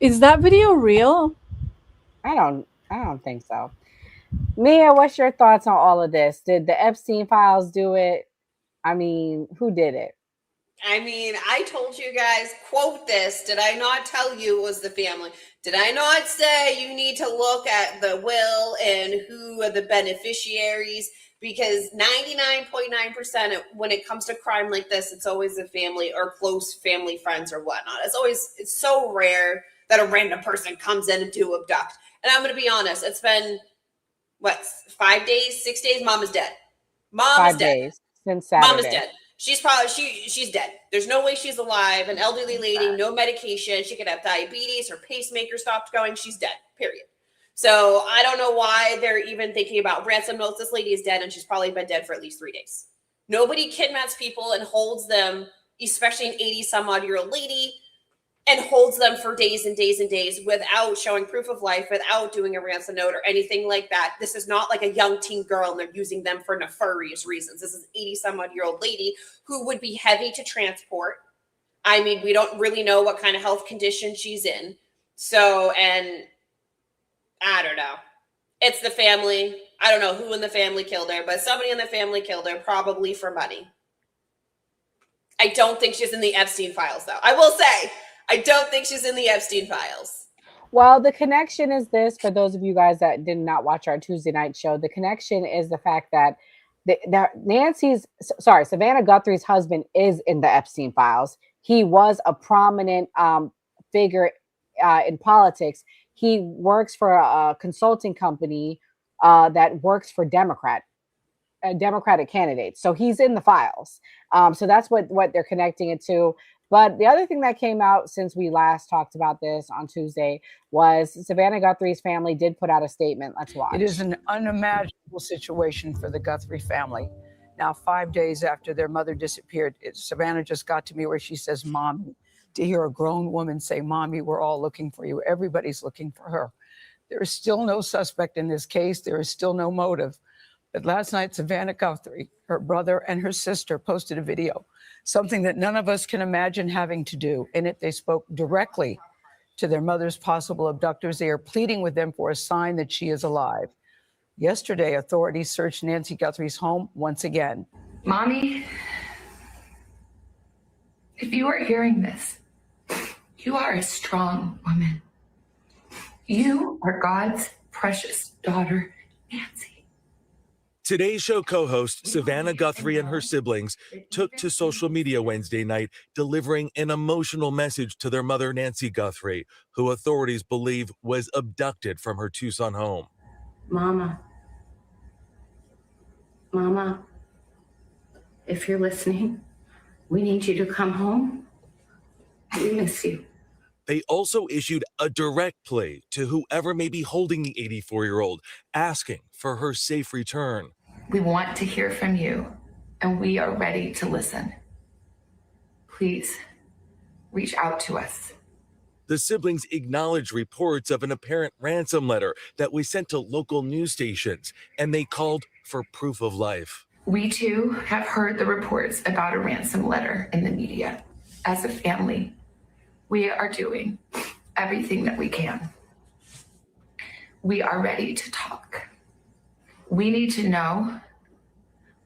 S18: Is that video real?
S17: I don't think so. Mia, what's your thoughts on all of this? Did the Epstein files do it? I mean, who did it?
S4: I mean, I told you guys, quote this. Did I not tell you it was the family? Did I not say you need to look at the will and who are the beneficiaries? Because 99.9% when it comes to crime like this, it's always the family or close family friends or whatnot. It's so rare that a random person comes in to abduct. And I'm going to be honest, it's been, 5 days, 6 days? Mom is dead. Mom is dead.
S17: Since Saturday.
S4: Mom is dead. She's probably she's dead. There's no way she's alive. An elderly lady, no medication. She could have diabetes. Her pacemaker stopped going. She's dead. Period. So I don't know why they're even thinking about ransom notes. This lady is dead, and she's probably been dead for at least 3 days. Nobody kidnaps people and holds them, especially an 80-some-odd-year-old lady, and holds them for days and days and days without showing proof of life, without doing a ransom note or anything like that. This is not like a young teen girl and they're using them for nefarious reasons. This is an 80-some-odd-year-old lady who would be heavy to transport. I mean, we don't really know what kind of health condition she's in. So, and I don't know. It's the family. I don't know who in the family killed her, but somebody in the family killed her, probably for money. I don't think she's in the Epstein files, though. I will say, I don't think she's in the Epstein files.
S17: Well, the connection is this, for those of you guys that did not watch our Tuesday night show, the connection is the fact that Savannah Guthrie's husband is in the Epstein files. He was a prominent figure in politics. He works for a consulting company that works for Democratic candidates. So he's in the files. So that's what they're connecting it to. But the other thing that came out since we last talked about this on Tuesday was Savannah Guthrie's family did put out a statement. Let's watch.
S13: It is an unimaginable situation for the Guthrie family. Now, 5 days after their mother disappeared, Savannah just got to me where she says, "Mommy." To hear a grown woman say, "Mommy, we're all looking for you. Everybody's looking for her." There is still no suspect in this case. There is still no motive. But last night, Savannah Guthrie, her brother and her sister posted a video, something that none of us can imagine having to do. In it, they spoke directly to their mother's possible abductors. They are pleading with them for a sign that she is alive. Yesterday, authorities searched Nancy Guthrie's home once again.
S15: Mommy, if you are hearing this, you are a strong woman. You are God's precious daughter, Nancy.
S23: Today's show co-host Savannah Guthrie and her siblings took to social media Wednesday night, delivering an emotional message to their mother, Nancy Guthrie, who authorities believe was abducted from her Tucson home.
S15: Mama, if you're listening, we need you to come home. We miss you.
S23: They also issued a direct plea to whoever may be holding the 84-year-old, asking for her safe return.
S15: We want to hear from you, and we are ready to listen. Please reach out to us.
S23: The siblings acknowledged reports of an apparent ransom letter that was sent to local news stations, and they called for proof of life.
S15: We too have heard the reports about a ransom letter in the media. As a family, we are doing everything that we can. We are ready to talk. We need to know,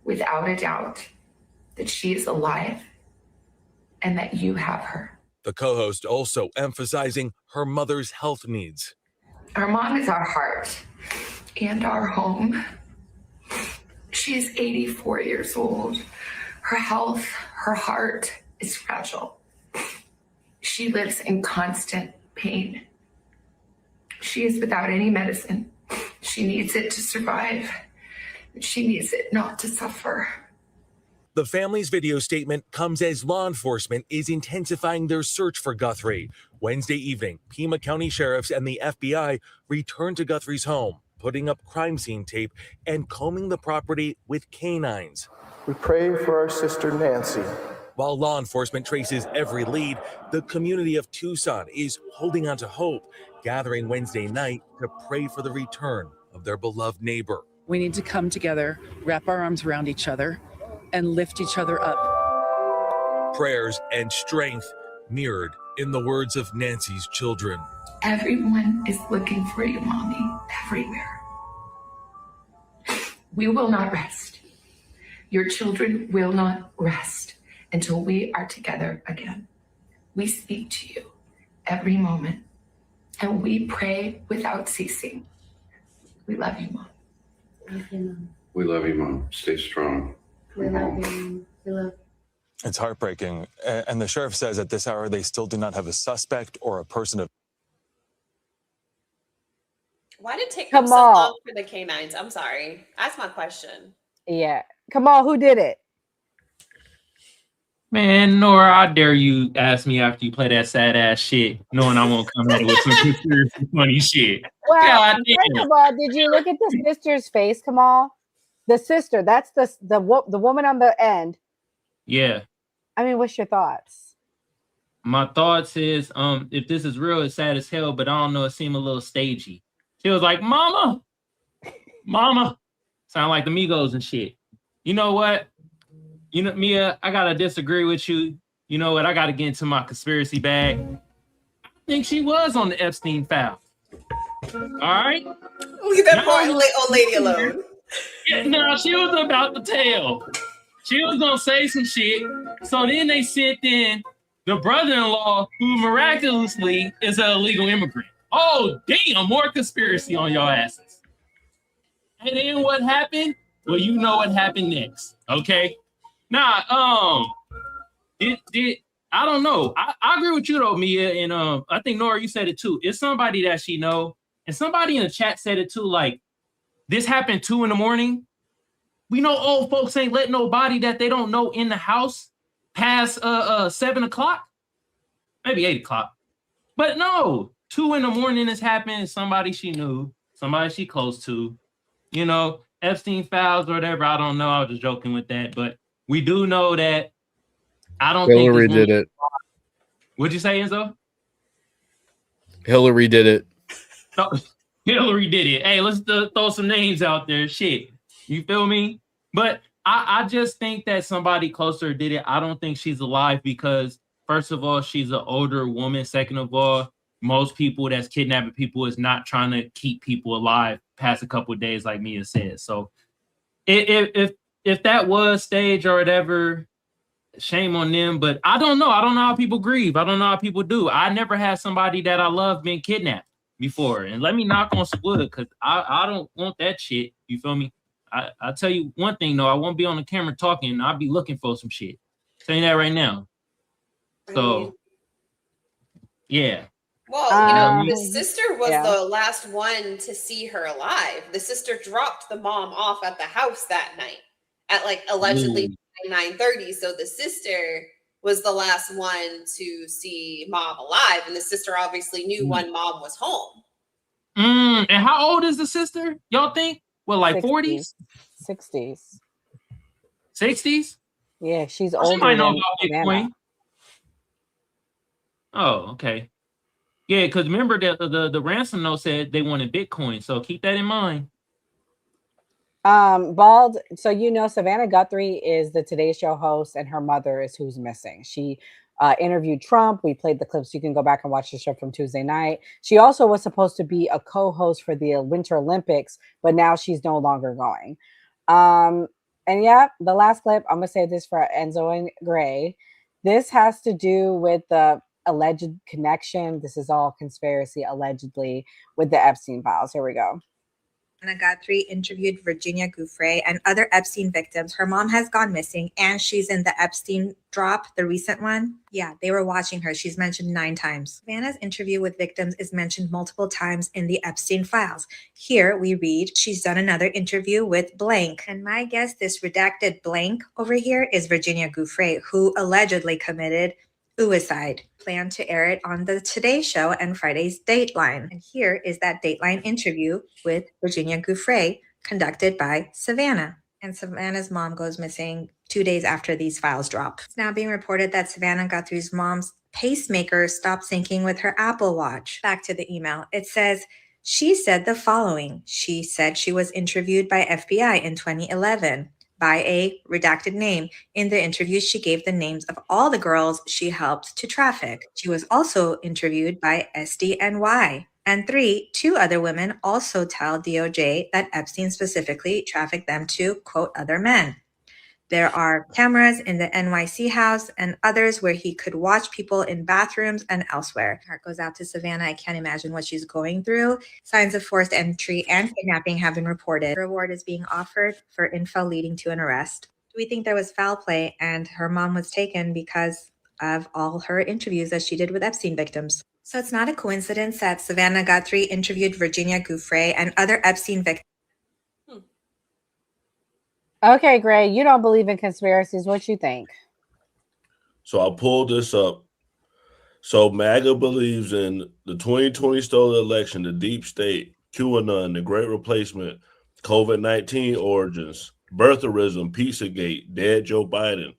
S15: without a doubt, that she is alive and that you have her.
S23: The co-host also emphasizing her mother's health needs.
S15: Our mom is our heart and our home. She's 84 years old. Her health, her heart is fragile. She lives in constant pain. She is without any medicine. She needs it to survive. She needs it not to suffer.
S23: The family's video statement comes as law enforcement is intensifying their search for Guthrie. Wednesday evening, Pima County sheriffs and the FBI returned to Guthrie's home, putting up crime scene tape and combing the property with canines.
S24: We pray for our sister Nancy.
S23: While law enforcement traces every lead, the community of Tucson is holding on to hope, gathering Wednesday night to pray for the return of their beloved neighbor.
S25: We need to come together, wrap our arms around each other, and lift each other up.
S23: Prayers and strength mirrored in the words of Nancy's children.
S15: Everyone is looking for you, Mommy, everywhere. We will not rest. Your children will not rest until we are together again. We speak to you every moment, and we pray without ceasing. We love you, Mom.
S26: Love you, Mom.
S27: We love you, Mom. Stay strong.
S26: We love you, Mom. We love you.
S28: It's heartbreaking. And the sheriff says at this hour, they still do not have a suspect or a person of.
S4: Why did it take them so long for the canines? I'm sorry. That's my question.
S17: Yeah. Kamal, who did it?
S20: Man, Nora, how dare you ask me after you play that sad ass shit, knowing I won't come at it with some conspiracy funny shit.
S17: Well,
S20: God
S17: first
S20: damn.
S17: of all, did you look at the sister's face, Kamal? The sister, that's the woman on the end.
S20: Yeah.
S17: I mean, what's your thoughts?
S20: My thoughts is, if this is real, it's sad as hell, but I don't know, it seemed a little stagey. She was like, Mama. Sound like the Migos and shit. You know what? You know, Mia, I gotta disagree with you. You know what? I gotta get into my conspiracy bag. I think she was on the Epstein file. All right?
S4: Leave that poor old lady alone.
S20: Yeah, no, she was about to tell. She was gonna say some shit. So then they sent in the brother-in-law, who miraculously is an illegal immigrant. Oh, damn, more conspiracy on your asses. And then what happened? Well, you know what happened next, okay? Nah, I don't know. I agree with you though, Mia, and I think Nora, you said it too. It's somebody that she know, and somebody in the chat said it too. Like, this happened 2 a.m. We know old folks ain't let nobody that they don't know in the house past 7 o'clock, maybe 8 o'clock. But no, 2 a.m. has happened. Somebody she knew, somebody she close to, you know, Epstein files or whatever. I don't know. I was just joking with that, but we do know that. I don't think
S22: Hillary did it.
S20: What'd you say, Enzo?
S22: Hillary did it.
S20: Oh, Hillary did it. Hey, let's throw some names out there. Shit. You feel me? But I just think that somebody closer did it. I don't think she's alive because, first of all, she's an older woman. Second of all, most people that's kidnapping people is not trying to keep people alive past a couple of days, like Mia said. So if that was staged or whatever, shame on them. But I don't know. I don't know how people grieve. I don't know how people do. I never had somebody that I love being kidnapped before. And let me knock on some wood, because I don't want that shit. You feel me? I'll tell you one thing, though. I won't be on the camera talking. I'll be looking for some shit. Saying that right now. So, yeah.
S4: Well, the sister was the last one to see her alive. The sister dropped the mom off at the house that night at like allegedly 9:30. So the sister was the last one to see mom alive. And the sister obviously knew when mom was home.
S20: And how old is the sister? Y'all think? Well, like 40s?
S17: 60s.
S20: 60s?
S17: Yeah, she's
S20: She
S17: older
S20: might know
S17: than
S20: about
S17: Savannah.
S20: Bitcoin. Oh, okay. Yeah, because remember that the ransom note said they wanted Bitcoin. So keep that in mind.
S17: Bald, so you know Savannah Guthrie is the Today Show host, and her mother is who's missing. She interviewed Trump. We played the clips. You can go back and watch the show from Tuesday night. She also was supposed to be a co-host for the Winter Olympics, but now she's no longer going. And yeah, the last clip, I'm gonna say this for Enzo and Gray. This has to do with the alleged connection. This is all conspiracy, allegedly, with the Epstein files. Here we go.
S5: Savannah Guthrie interviewed Virginia Giuffre and other Epstein victims. Her mom has gone missing, and she's in the Epstein drop, the recent one. Yeah, they were watching her. She's mentioned 9 times. Savannah's interview with victims is mentioned multiple times in the Epstein files. Here we read, she's done another interview with blank. And my guess, this redacted blank over here is Virginia Giuffre, who allegedly committed suicide. Plan to air it on the Today Show and Friday's Dateline. And here is that Dateline interview with Virginia Giuffre conducted by Savannah. And Savannah's mom goes missing 2 days after these files drop. It's now being reported that Savannah Guthrie's mom's pacemaker stopped syncing with her Apple Watch. Back to the email. It says, she said the following. She said she was interviewed by FBI in 2011. By a redacted name. In the interview, she gave the names of all the girls she helped to traffic. She was also interviewed by SDNY. And 2 other women also tell DOJ that Epstein specifically trafficked them to, quote, other men. There are cameras in the NYC house and others where he could watch people in bathrooms and elsewhere. Heart goes out to Savannah. I can't imagine what she's going through. Signs of forced entry and kidnapping have been reported. A reward is being offered for info leading to an arrest. Do we think there was foul play and her mom was taken because of all her interviews that she did with Epstein victims? So it's not a coincidence that Savannah Guthrie interviewed Virginia Giuffre and other Epstein victims.
S17: Okay, Gray, you don't believe in conspiracies. What you think?
S3: So I pulled this up. So MAGA believes in the 2020 stolen election, the deep state, QAnon, the Great Replacement, COVID-19 origins, birtherism, Pizzagate, dead Joe Biden,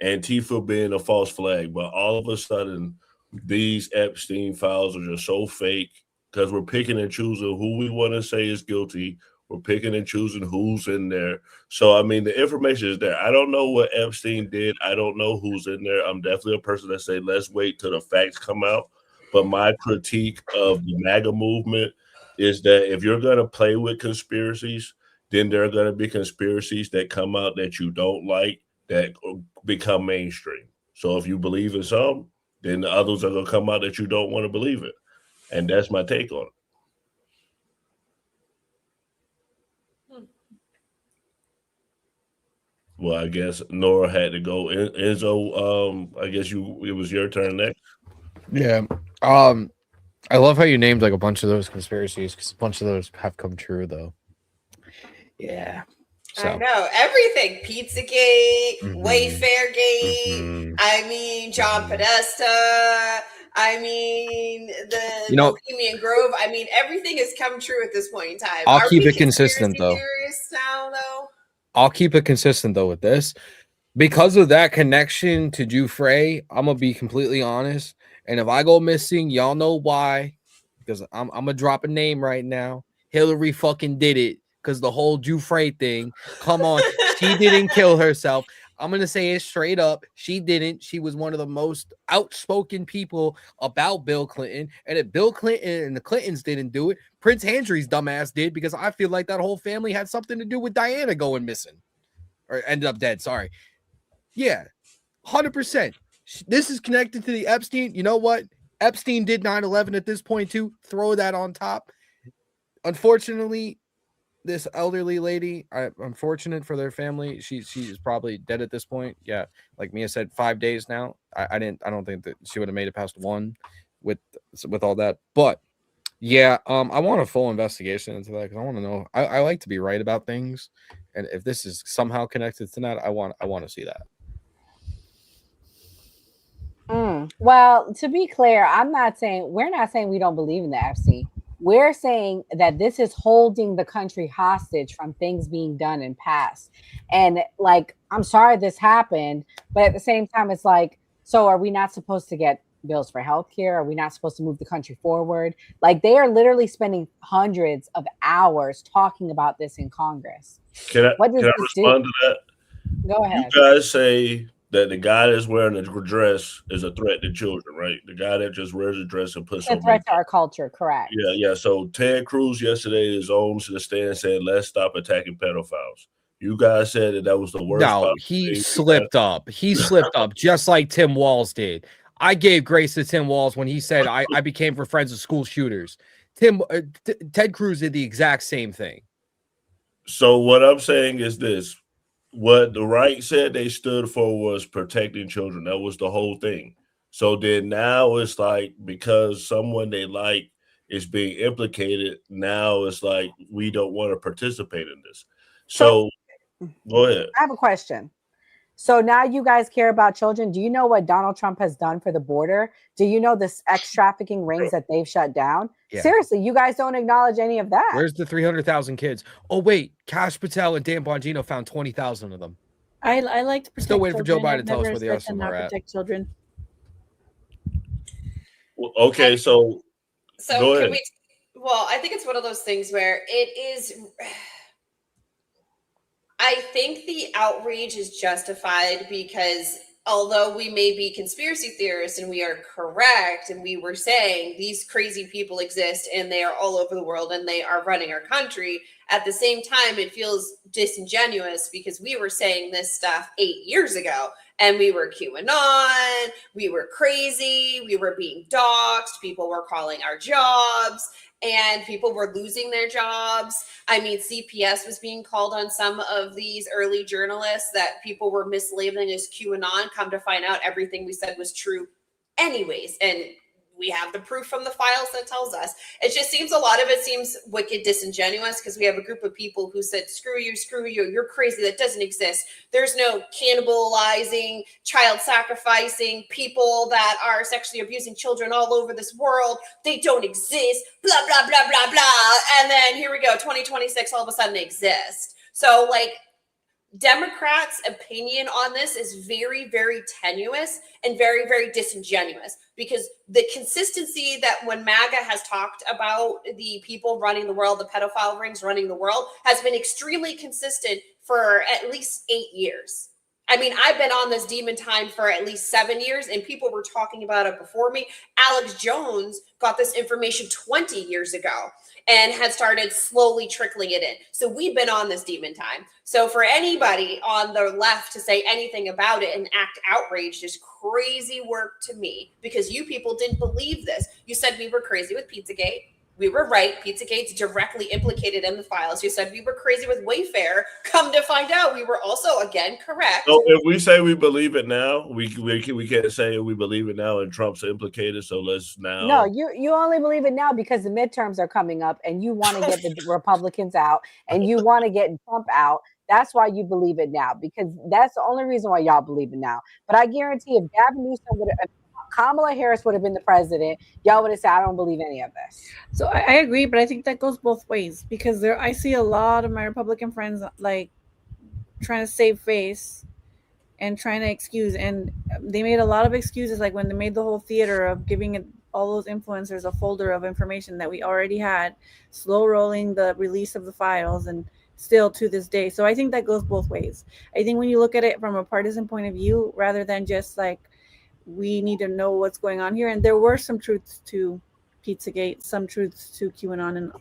S3: Antifa being a false flag. But all of a sudden, these Epstein files are just so fake because we're picking and choosing who we want to say is guilty. We're picking and choosing who's in there. So, I mean, the information is there. I don't know what Epstein did. I don't know who's in there. I'm definitely a person that say, let's wait till the facts come out. But my critique of the MAGA movement is that if you're going to play with conspiracies, then there are going to be conspiracies that come out that you don't like that become mainstream. So if you believe in some, then the others are going to come out that you don't want to believe in. And that's my take on it. Well, I guess Nora had to go. Enzo, I guess it was your turn next.
S22: Yeah. I love how you named like a bunch of those conspiracies because a bunch of those have come true though. Yeah. So.
S4: I know everything. Pizzagate, Wayfairgate. I mean, John Podesta. I mean, the Bohemian Grove. I mean, everything has come true at this point in time.
S22: I'll keep it consistent though.
S4: Now, though?
S22: I'll keep it consistent though with this. Because of that connection to Giuffre, I'm gonna be completely honest. And if I go missing, y'all know why. Because I'm gonna drop a name right now. Hillary fucking did it. Because the whole Giuffre thing. Come on, she didn't kill herself. I'm gonna say it straight up. She didn't. She was one of the most outspoken people about Bill Clinton. And if Bill Clinton and the Clintons didn't do it, Prince Andrew's dumbass did, because I feel like that whole family had something to do with Diana going missing. Or ended up dead, sorry. Yeah, 100%. This is connected to the Epstein. You know what? Epstein did 9/11 at this point too. Throw that on top. Unfortunately, this elderly lady, I'm unfortunate for their family. She's probably dead at this point. Yeah, like Mia said, 5 days now. I don't think that she would have made it past 1 with all that. But yeah, I want a full investigation into that because I want to know. I like to be right about things, and if this is somehow connected to that, I want to see that.
S17: Well, to be clear, we're not saying we don't believe in the Epstein. We're saying that this is holding the country hostage from things being done in past. And like, I'm sorry this happened, but at the same time, it's like, so are we not supposed to get bills for healthcare? Are we not supposed to move the country forward? Like, they are literally spending hundreds of hours talking about this in Congress.
S3: Can I respond to that?
S17: Go ahead.
S3: You guys say that the guy that's wearing a dress is a threat to children, right? The guy that just wears a dress and puts
S17: a threat to our culture, correct?
S3: Yeah. So Ted Cruz yesterday is on to the stand and said, "Let's stop attacking pedophiles." You guys said that was the worst.
S22: No, he slipped up. He slipped up just like Tim Walz did. I gave grace to Tim Walz when he said, "I became for friends of school shooters." Ted Cruz did the exact same thing.
S3: So what I'm saying is this. What the right said they stood for was protecting children. That was the whole thing. So then now it's like, because someone they like is being implicated, now it's like we don't want to participate in this. So go ahead.
S17: I have a question. So now you guys care about children. Do you know what Donald Trump has done for the border? Do you know the sex trafficking rings that they've shut down? Yeah. Seriously, you guys don't acknowledge any of that.
S22: Where's the 300,000 kids? Oh, wait, Kash Patel and Dan Bongino found 20,000 of them.
S18: I like to protect
S22: Still waiting
S18: children.
S22: for Joe Biden to tell us where the rest of them are at.
S18: Protect children.
S3: Well, okay, so go ahead.
S4: I think it's one of those things where it is. I think the outrage is justified because although we may be conspiracy theorists and we are correct, and we were saying these crazy people exist and they are all over the world and they are running our country, at the same time, it feels disingenuous because we were saying this stuff 8 years ago and we were QAnon, we were crazy, we were being doxxed, people were calling our jobs, and people were losing their jobs. I mean, CPS was being called on some of these early journalists that people were mislabeling as QAnon. Come to find out, everything we said was true anyways. And we have the proof from the files that tells us. It just seems a lot of it seems wicked disingenuous because we have a group of people who said, screw you, you're crazy, that doesn't exist. There's no cannibalizing, child sacrificing, people that are sexually abusing children all over this world. They don't exist, blah, blah, blah, blah, blah. And then here we go, 2026, all of a sudden they exist. So like, Democrats' opinion on this is very, very tenuous and very, very disingenuous because the consistency that when MAGA has talked about the people running the world, the pedophile rings running the world, has been extremely consistent for at least 8 years. I mean, I've been on this demon time for at least 7 years and people were talking about it before me. Alex Jones got this information 20 years ago and had started slowly trickling it in. So we've been on this demon time. So for anybody on the left to say anything about it and act outraged is crazy work to me because you people didn't believe this. You said we were crazy with Pizzagate. We were right. Pizzagate's directly implicated in the files. You said we were crazy with Wayfair. Come to find out, we were also, again, correct.
S3: So if we say we believe it now, we can't say we believe it now and Trump's implicated. So let's now.
S17: No, you only believe it now because the midterms are coming up and you want to get the Republicans out and you want to get Trump out. That's why you believe it now, because that's the only reason why y'all believe it now. But I guarantee if Gavin Newsom if Kamala Harris would have been the president, y'all would have said, I don't believe any of this.
S18: So I agree, but I think that goes both ways because I see a lot of my Republican friends like trying to save face and trying to excuse. And they made a lot of excuses, like when they made the whole theater of giving all those influencers a folder of information that we already had, slow rolling the release of the files and still to this day. So I think that goes both ways. I think when you look at it from a partisan point of view, rather than just like, we need to know what's going on here. And there were some truths to Pizzagate, some truths to QAnon and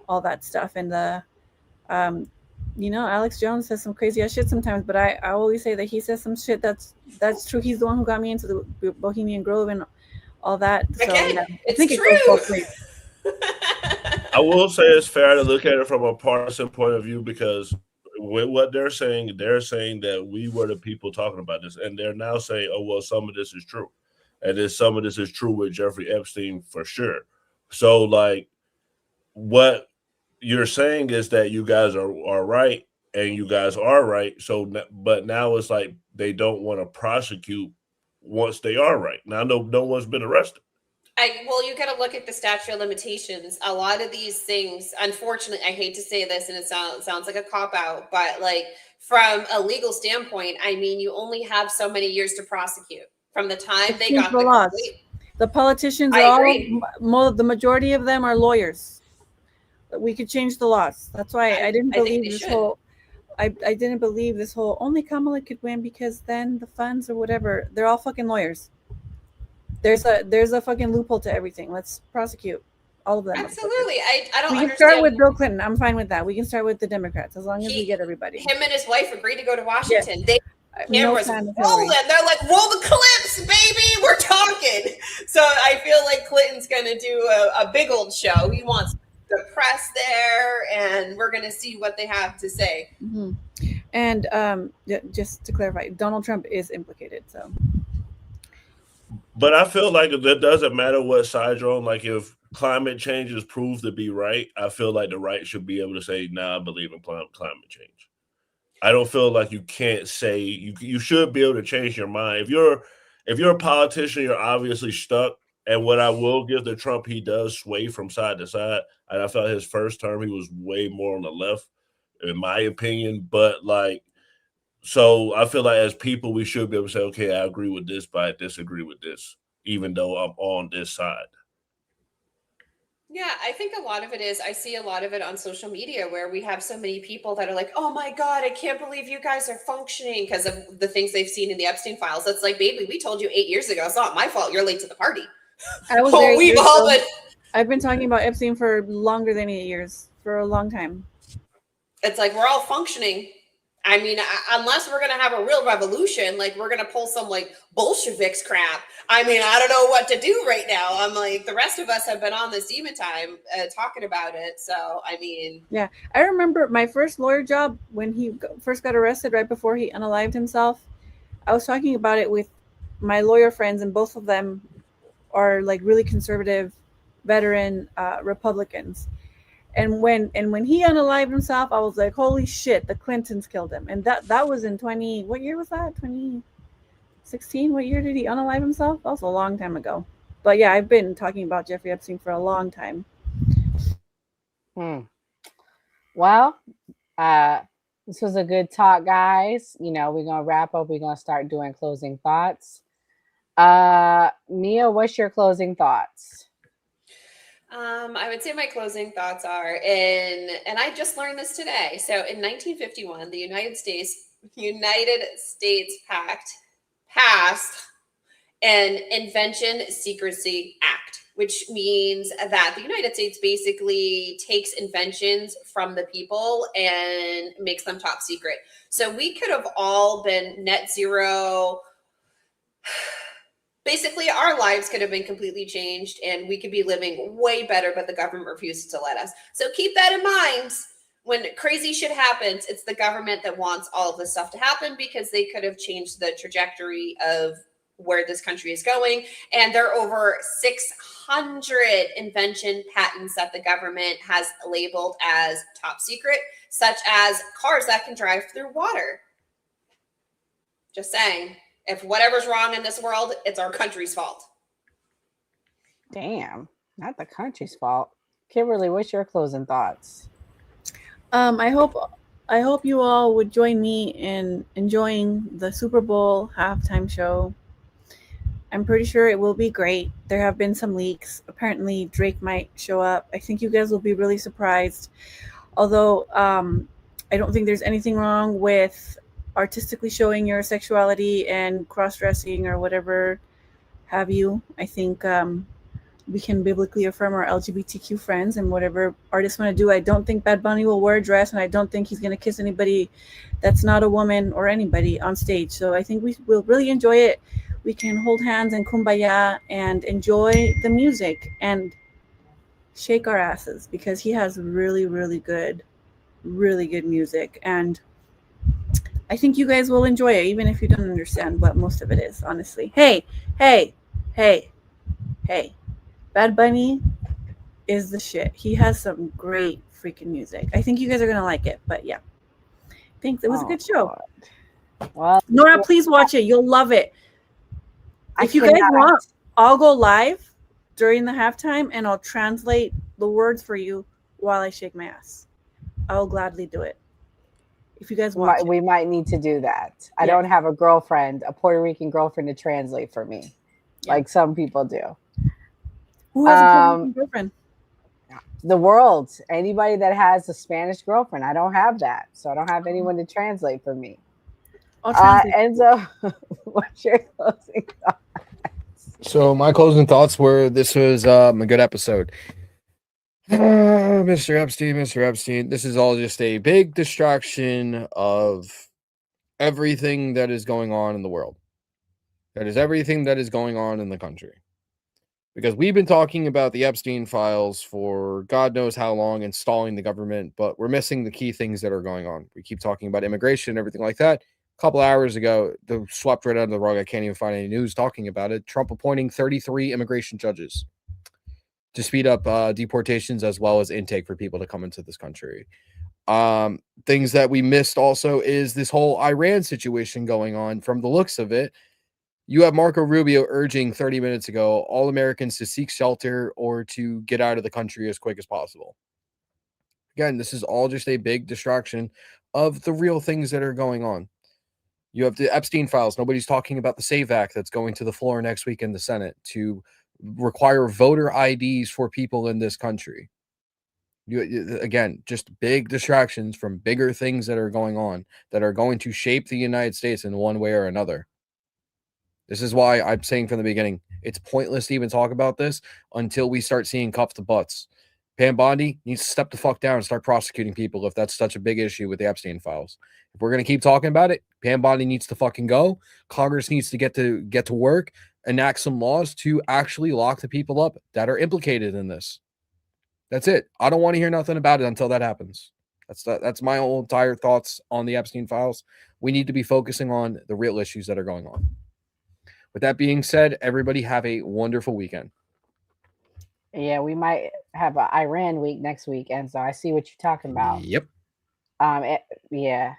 S18: all that stuff. And Alex Jones says some crazy ass shit sometimes, but I always say that he says some shit that's true. He's the one who got me into the Bohemian Grove and all that. So
S4: Again,
S18: yeah,
S4: it's
S18: I think
S4: true.
S18: It goes both ways.
S3: I will say it's fair to look at it from a partisan point of view because with what they're saying that we were the people talking about this, and they're now saying, oh, well, some of this is true. And then some of this is true with Jeffrey Epstein for sure. So, like, what you're saying is that you guys are right, and you guys are right. So, but now it's like they don't want to prosecute once they are right. Now, no one's been arrested.
S4: You got to look at the statute of limitations. A lot of these things, unfortunately, I hate to say this, and it sounds like a cop-out, but like from a legal standpoint, I mean, you only have so many years to prosecute from the time they got the
S18: laws. The politicians are the majority of them are lawyers. We could change the laws. That's why I didn't believe this whole. I didn't believe this whole only Kamala could win because then the funds or whatever. They're all fucking lawyers. There's a fucking loophole to everything. Let's prosecute all of them.
S4: Absolutely. I don't
S18: We can
S4: understand.
S18: start with Bill Clinton. I'm fine with that. We can start with the Democrats as long as we get everybody.
S4: Him and his wife agreed to go to Washington.
S18: Yeah.
S4: They
S18: No
S4: cameras
S18: fan of
S4: rolling.
S18: Hillary.
S4: They're like, roll the clips, baby. We're talking. So I feel like Clinton's going to do a big old show. He wants the press there, and we're going to see what they have to say.
S18: Mm-hmm. And just to clarify, Donald Trump is implicated. So.
S3: But I feel like it doesn't matter what side you're on. Like if climate change is proved to be right, I feel like the right should be able to say, "Nah, I believe in climate change." I don't feel like you can't say you should be able to change your mind. If you're a politician, you're obviously stuck. And what I will give to Trump, he does sway from side to side. And I felt his first term, he was way more on the left, in my opinion. But so I feel like as people, we should be able to say, okay, I agree with this, but I disagree with this, even though I'm on this side.
S4: Yeah, I think a lot of it is, I see a lot of it on social media where we have so many people that are like, oh my God, I can't believe you guys are functioning because of the things they've seen in the Epstein files. That's like, baby, we told you 8 years ago. It's not my fault. You're late to the party.
S18: I was there.
S4: We've all been.
S18: I've been talking about Epstein for longer than 8 years, for a long time.
S4: It's like, we're all functioning. I mean, unless we're going to have a real revolution, like we're going to pull some like Bolsheviks crap. I mean, I don't know what to do right now. I'm like, the rest of us have been on this demon time talking about it. So, I mean.
S18: Yeah, I remember my first lawyer job when he first got arrested right before he unalived himself. I was talking about it with my lawyer friends, and both of them are like really conservative, veteran Republicans. And when he unalived himself, I was like, holy shit, the Clintons killed him. And that was in what year was that? 2016? What year did he unalive himself? That was a long time ago. But yeah, I've been talking about Jeffrey Epstein for a long time.
S17: Well, this was a good talk, guys. You know, we're going to wrap up. We're going to start doing closing thoughts. Nia, what's your closing thoughts?
S4: I would say my closing thoughts are and I just learned this today. So in 1951, the United States passed an Invention Secrecy Act, which means that the United States basically takes inventions from the people and makes them top secret. So we could have all been net zero. Basically, our lives could have been completely changed and we could be living way better, but the government refuses to let us. So keep that in mind. When crazy shit happens, it's the government that wants all of this stuff to happen because they could have changed the trajectory of where this country is going. And there are over 600 invention patents that the government has labeled as top secret, such as cars that can drive through water. Just saying. If whatever's wrong in this world, it's our country's fault.
S17: Damn, not the country's fault. Kimberly, what's your closing thoughts?
S18: I hope you all would join me in enjoying the Super Bowl halftime show. I'm pretty sure it will be great. There have been some leaks. Apparently, Drake might show up. I think you guys will be really surprised. Although I don't think there's anything wrong with artistically showing your sexuality and cross-dressing or whatever have you. I think we can biblically affirm our LGBTQ friends and whatever artists want to do. I don't think Bad Bunny will wear a dress, and I don't think he's going to kiss anybody that's not a woman or anybody on stage. So I think we will really enjoy it. We can hold hands and kumbaya and enjoy the music and shake our asses because he has really, really good music. And I think you guys will enjoy it, even if you don't understand what most of it is, honestly. Hey. Bad Bunny is the shit. He has some great freaking music. I think you guys are going to like it, but yeah. Thanks. It was a good show.
S17: Well,
S18: Nora, please watch it. You'll love it. If you guys want, I'll go live during the halftime and I'll translate the words for you while I shake my ass. I'll gladly do it. If you guys want,
S17: we might need to do that. I don't have a girlfriend, a Puerto Rican girlfriend to translate for me, like some people do.
S18: Who has a Puerto Rican girlfriend?
S17: The world. Anybody that has a Spanish girlfriend. I don't have that, so I don't have anyone to translate for me. Enzo, what's your closing thoughts?
S22: So my closing thoughts were this was a good episode. Mr. Epstein, this is all just a big distraction of everything that is going on in the world. That is everything that is going on in the country. Because we've been talking about the Epstein files for God knows how long, installing the government, but we're missing the key things that are going on. We keep talking about immigration and everything like that. A couple hours ago, they swept right under the rug. I can't even find any news talking about it. Trump appointing 33 immigration judges to speed up deportations as well as intake for people to come into this country. Things that we missed also is this whole Iran situation going on. From the looks of it, you have Marco Rubio urging 30 minutes ago all Americans to seek shelter or to get out of the country as quick as possible. Again, this is all just a big distraction of the real things that are going on. You have the Epstein files. Nobody's talking about the SAVE Act that's going to the floor next week in the Senate to require voter IDs for people in this country. Again, just big distractions from bigger things that are going on that are going to shape the United States in one way or another. This is why I'm saying from the beginning, it's pointless to even talk about this until we start seeing cuffed butts. Pam Bondi needs to step the fuck down and start prosecuting people if that's such a big issue with the Epstein files. If we're going to keep talking about it, Pam Bondi needs to fucking go. Congress needs to get to work, enact some laws to actually lock the people up that are implicated in this. That's it. I don't want to hear nothing about it until that happens. That's my whole entire thoughts on the Epstein files. We need to be focusing on the real issues that are going on. With that being said, everybody have a wonderful weekend.
S17: Yeah, we might have an Iran week next week, and so I see what you're talking about.
S22: Yep.
S17: Yeah.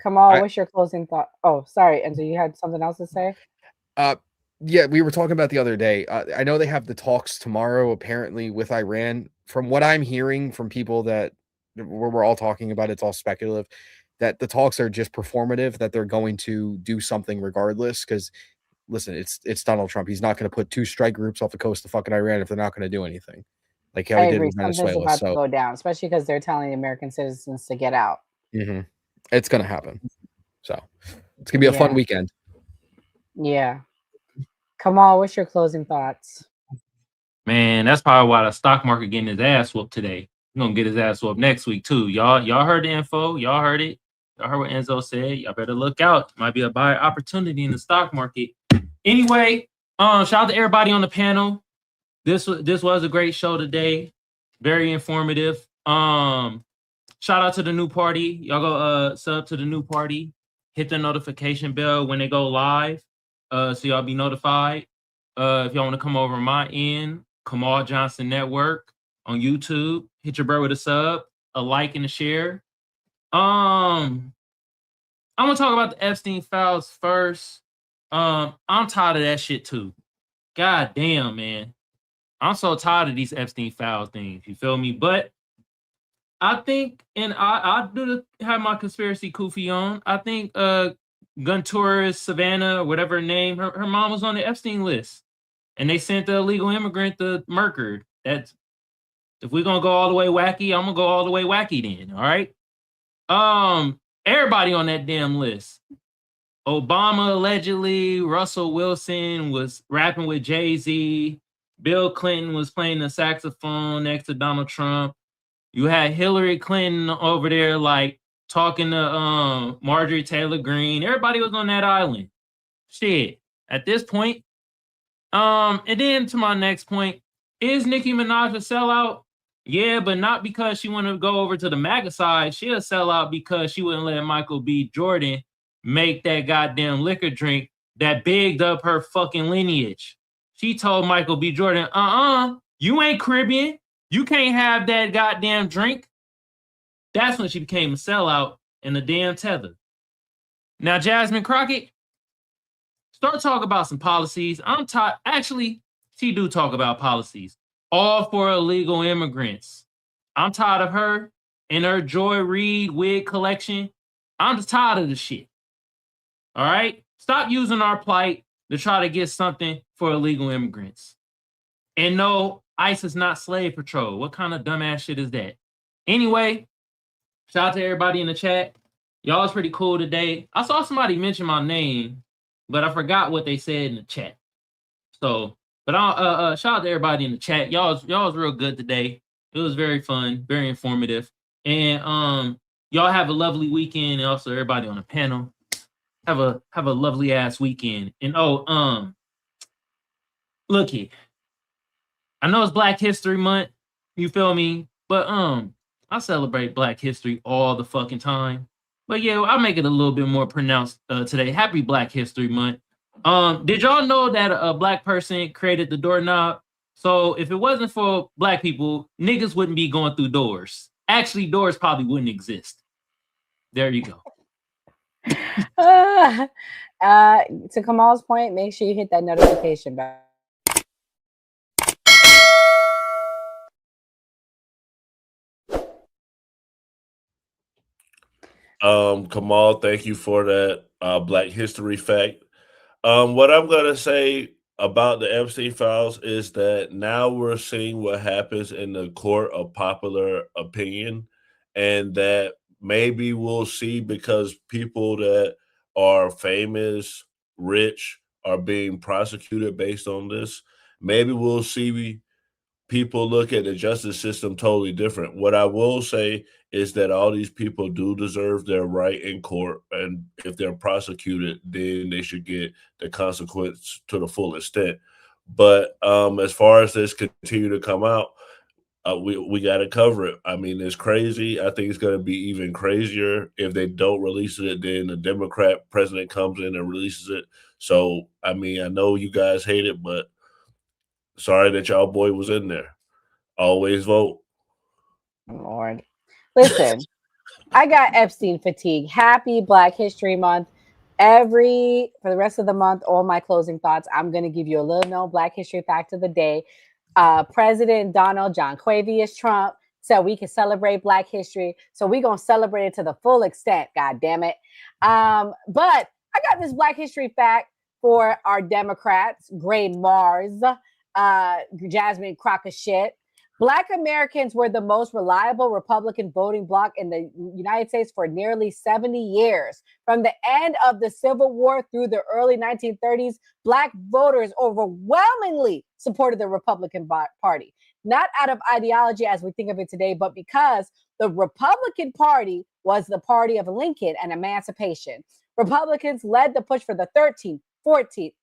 S17: Kamal, what's your closing thought? Oh, sorry. And so you had something else to say?
S22: Yeah, we were talking about the other day. I know they have the talks tomorrow, apparently, with Iran. From what I'm hearing from people that we're all talking about, it's all speculative, that the talks are just performative, that they're going to do something regardless. Because, listen, it's Donald Trump. He's not going to put 2 strike groups off the coast of fucking Iran if they're not going to do anything, like how
S17: I
S22: he did
S17: agree.
S22: with
S17: Something's
S22: Venezuela.
S17: about
S22: So
S17: to go down, especially because they're telling the American citizens to get out.
S22: it's going to happen. So it's going to be a fun weekend.
S17: Yeah. Kamal, what's your closing thoughts?
S20: Man, that's probably why the stock market getting his ass whooped today. He's gonna get his ass whooped next week too. Y'all heard the info. Y'all heard it. Y'all heard what Enzo said. Y'all better look out. Might be a buy opportunity in the stock market. Anyway, shout out to everybody on the panel. This was a great show today. Very informative. Shout out to the new party. Y'all go sub to the new party. Hit the notification bell when they go live. So y'all be notified. If y'all want to come over my end, Kamal Johnson Network on YouTube. Hit your bro with a sub, a like, and a share. I'm gonna talk about the Epstein files first. I'm tired of that shit too. God damn, man. I'm so tired of these Epstein file things. You feel me? But I think, and I do have my conspiracy kufi on. I think Guntourist Savannah, whatever her name, her mom was on the Epstein list. And they sent the illegal immigrant to Merckard. That's, if we're gonna go all the way wacky, I'm gonna go all the way wacky then. All right. Everybody on that damn list. Obama allegedly, Russell Wilson was rapping with Jay-Z. Bill Clinton was playing the saxophone next to Donald Trump. You had Hillary Clinton over there, like talking to Marjorie Taylor Greene. Everybody was on that island. Shit. At this point. And then to my next point, is Nicki Minaj a sellout? Yeah, but not because she wanted to go over to the MAGA side. She a sellout because she wouldn't let Michael B. Jordan make that goddamn liquor drink that bigged up her fucking lineage. She told Michael B. Jordan, you ain't Caribbean. You can't have that goddamn drink. That's when she became a sellout and a damn tether. Now, Jasmine Crockett, start talking about some policies. I'm tired. Actually, she do talk about policies. All for illegal immigrants. I'm tired of her and her Joy Reid wig collection. I'm just tired of the shit. All right? Stop using our plight to try to get something for illegal immigrants. And no, ICE is not slave patrol. What kind of dumbass shit is that? Anyway, shout out to everybody in the chat. Y'all was pretty cool today. I saw somebody mention my name, but I forgot what they said in the chat. So, but I'll shout out to everybody in the chat. Y'all was real good today. It was very fun, very informative. And y'all have a lovely weekend. And also everybody on the panel. Have a lovely ass weekend. And look here. I know it's Black History Month, you feel me? But I celebrate Black History all the fucking time. But yeah, I'll make it a little bit more pronounced today. Happy Black History Month. Did y'all know that a black person created the doorknob? So if it wasn't for black people, niggas wouldn't be going through doors. Actually, doors probably wouldn't exist. There you go.
S17: To Kamal's point, make sure you hit that notification bell.
S3: Kamal, thank you for that Black History fact. What I'm gonna say about the Epstein files is that now we're seeing what happens in the court of popular opinion, and that maybe we'll see, because people that are famous, rich, are being prosecuted based on this. Maybe we'll see people look at the justice system totally different. What I will say is that all these people do deserve their right in court, and if they're prosecuted, then they should get the consequence to the full extent. But as far as this continue to come out, we got to cover it. I mean, it's crazy. I think it's going to be even crazier if they don't release it. Then the Democrat president comes in and releases it. So, I mean, I know you guys hate it, but sorry that y'all boy was in there. Always vote.
S17: Lord. Listen, I got Epstein fatigue. Happy Black History Month. For the rest of the month, all my closing thoughts, I'm going to give you a little known Black History fact of the day. President Donald John Quavius Trump said we can celebrate Black History. So we're going to celebrate it to the full extent. God damn it. But I got this Black History fact for our Democrats, Gray Mars, Jasmine Crockett shit. Black Americans were the most reliable Republican voting bloc in the United States for nearly 70 years. From the end of the Civil War through the early 1930s, Black voters overwhelmingly supported the Republican Party, not out of ideology as we think of it today, but because the Republican Party was the party of Lincoln and emancipation. Republicans led the push for the 13th, 14th,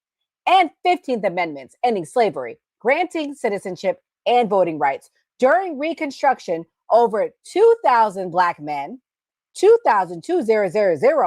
S17: and 15th Amendments, ending slavery, granting citizenship and voting rights. During Reconstruction, over 2,000 Black men, 2,000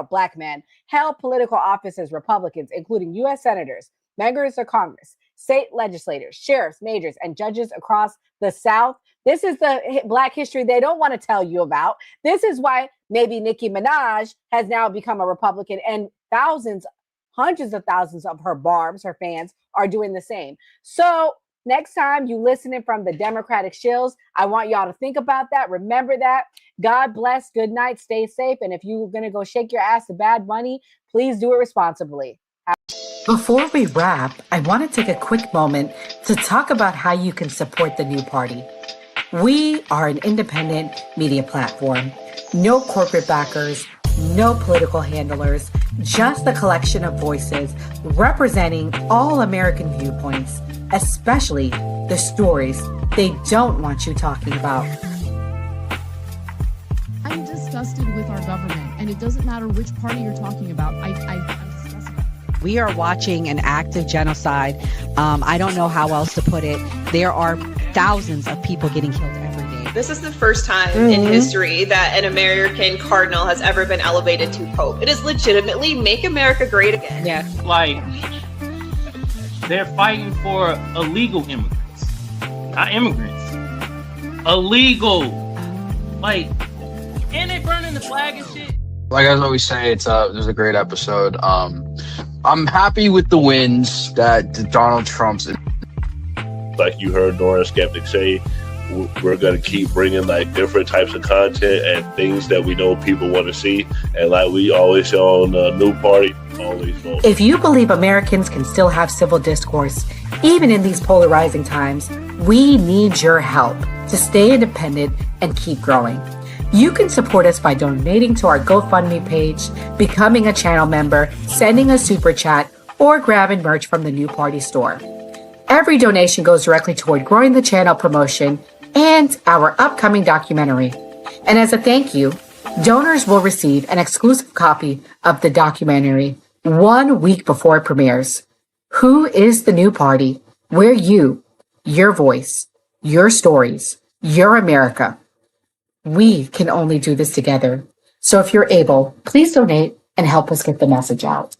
S17: Black men held political office as Republicans, including U.S. senators, members of Congress, state legislators, sheriffs, majors, and judges across the South. This is the Black history they don't want to tell you about. This is why maybe Nicki Minaj has now become a Republican, and hundreds of thousands of her barbs, her fans, are doing the same. So next time you listening from the Democratic shills, I want y'all to think about that. Remember that. God bless. Good night. Stay safe. And if you're going to go shake your ass to Bad Bunny, please do it responsibly.
S6: Before we wrap, I want to take a quick moment to talk about how you can support the New Party. We are an independent media platform. No corporate backers, no political handlers, just a collection of voices representing all American viewpoints, especially the stories they don't want you talking about.
S7: I'm disgusted with our government, and it doesn't matter which party you're talking about. I'm disgusted.
S8: We are watching an active genocide. I don't know how else to put it. There are thousands of people getting killed every day.
S10: This is the first time in history that an American cardinal has ever been elevated to pope. It is legitimately make America great again.
S8: Yeah.
S20: Like, they're fighting for illegal immigrants, not immigrants. Illegal. Like, and they burning the flag and shit.
S14: Like I always say, it was a great episode. I'm happy with the wins that Donald Trump's.
S3: Like you heard Nora Skeptic say, we're going to keep bringing like different types of content and things that we know people want to see. And like we always say on the New Party, always vote.
S6: If you believe Americans can still have civil discourse, even in these polarizing times, we need your help to stay independent and keep growing. You can support us by donating to our GoFundMe page, becoming a channel member, sending a super chat, or grabbing merch from the New Party store. Every donation goes directly toward growing the channel promotion and our upcoming documentary. And as a thank you, donors will receive an exclusive copy of the documentary 1 week before it premieres. Who is the New Party? We're you, your voice, your stories, your America. We can only do this together. So if you're able, please donate and help us get the message out.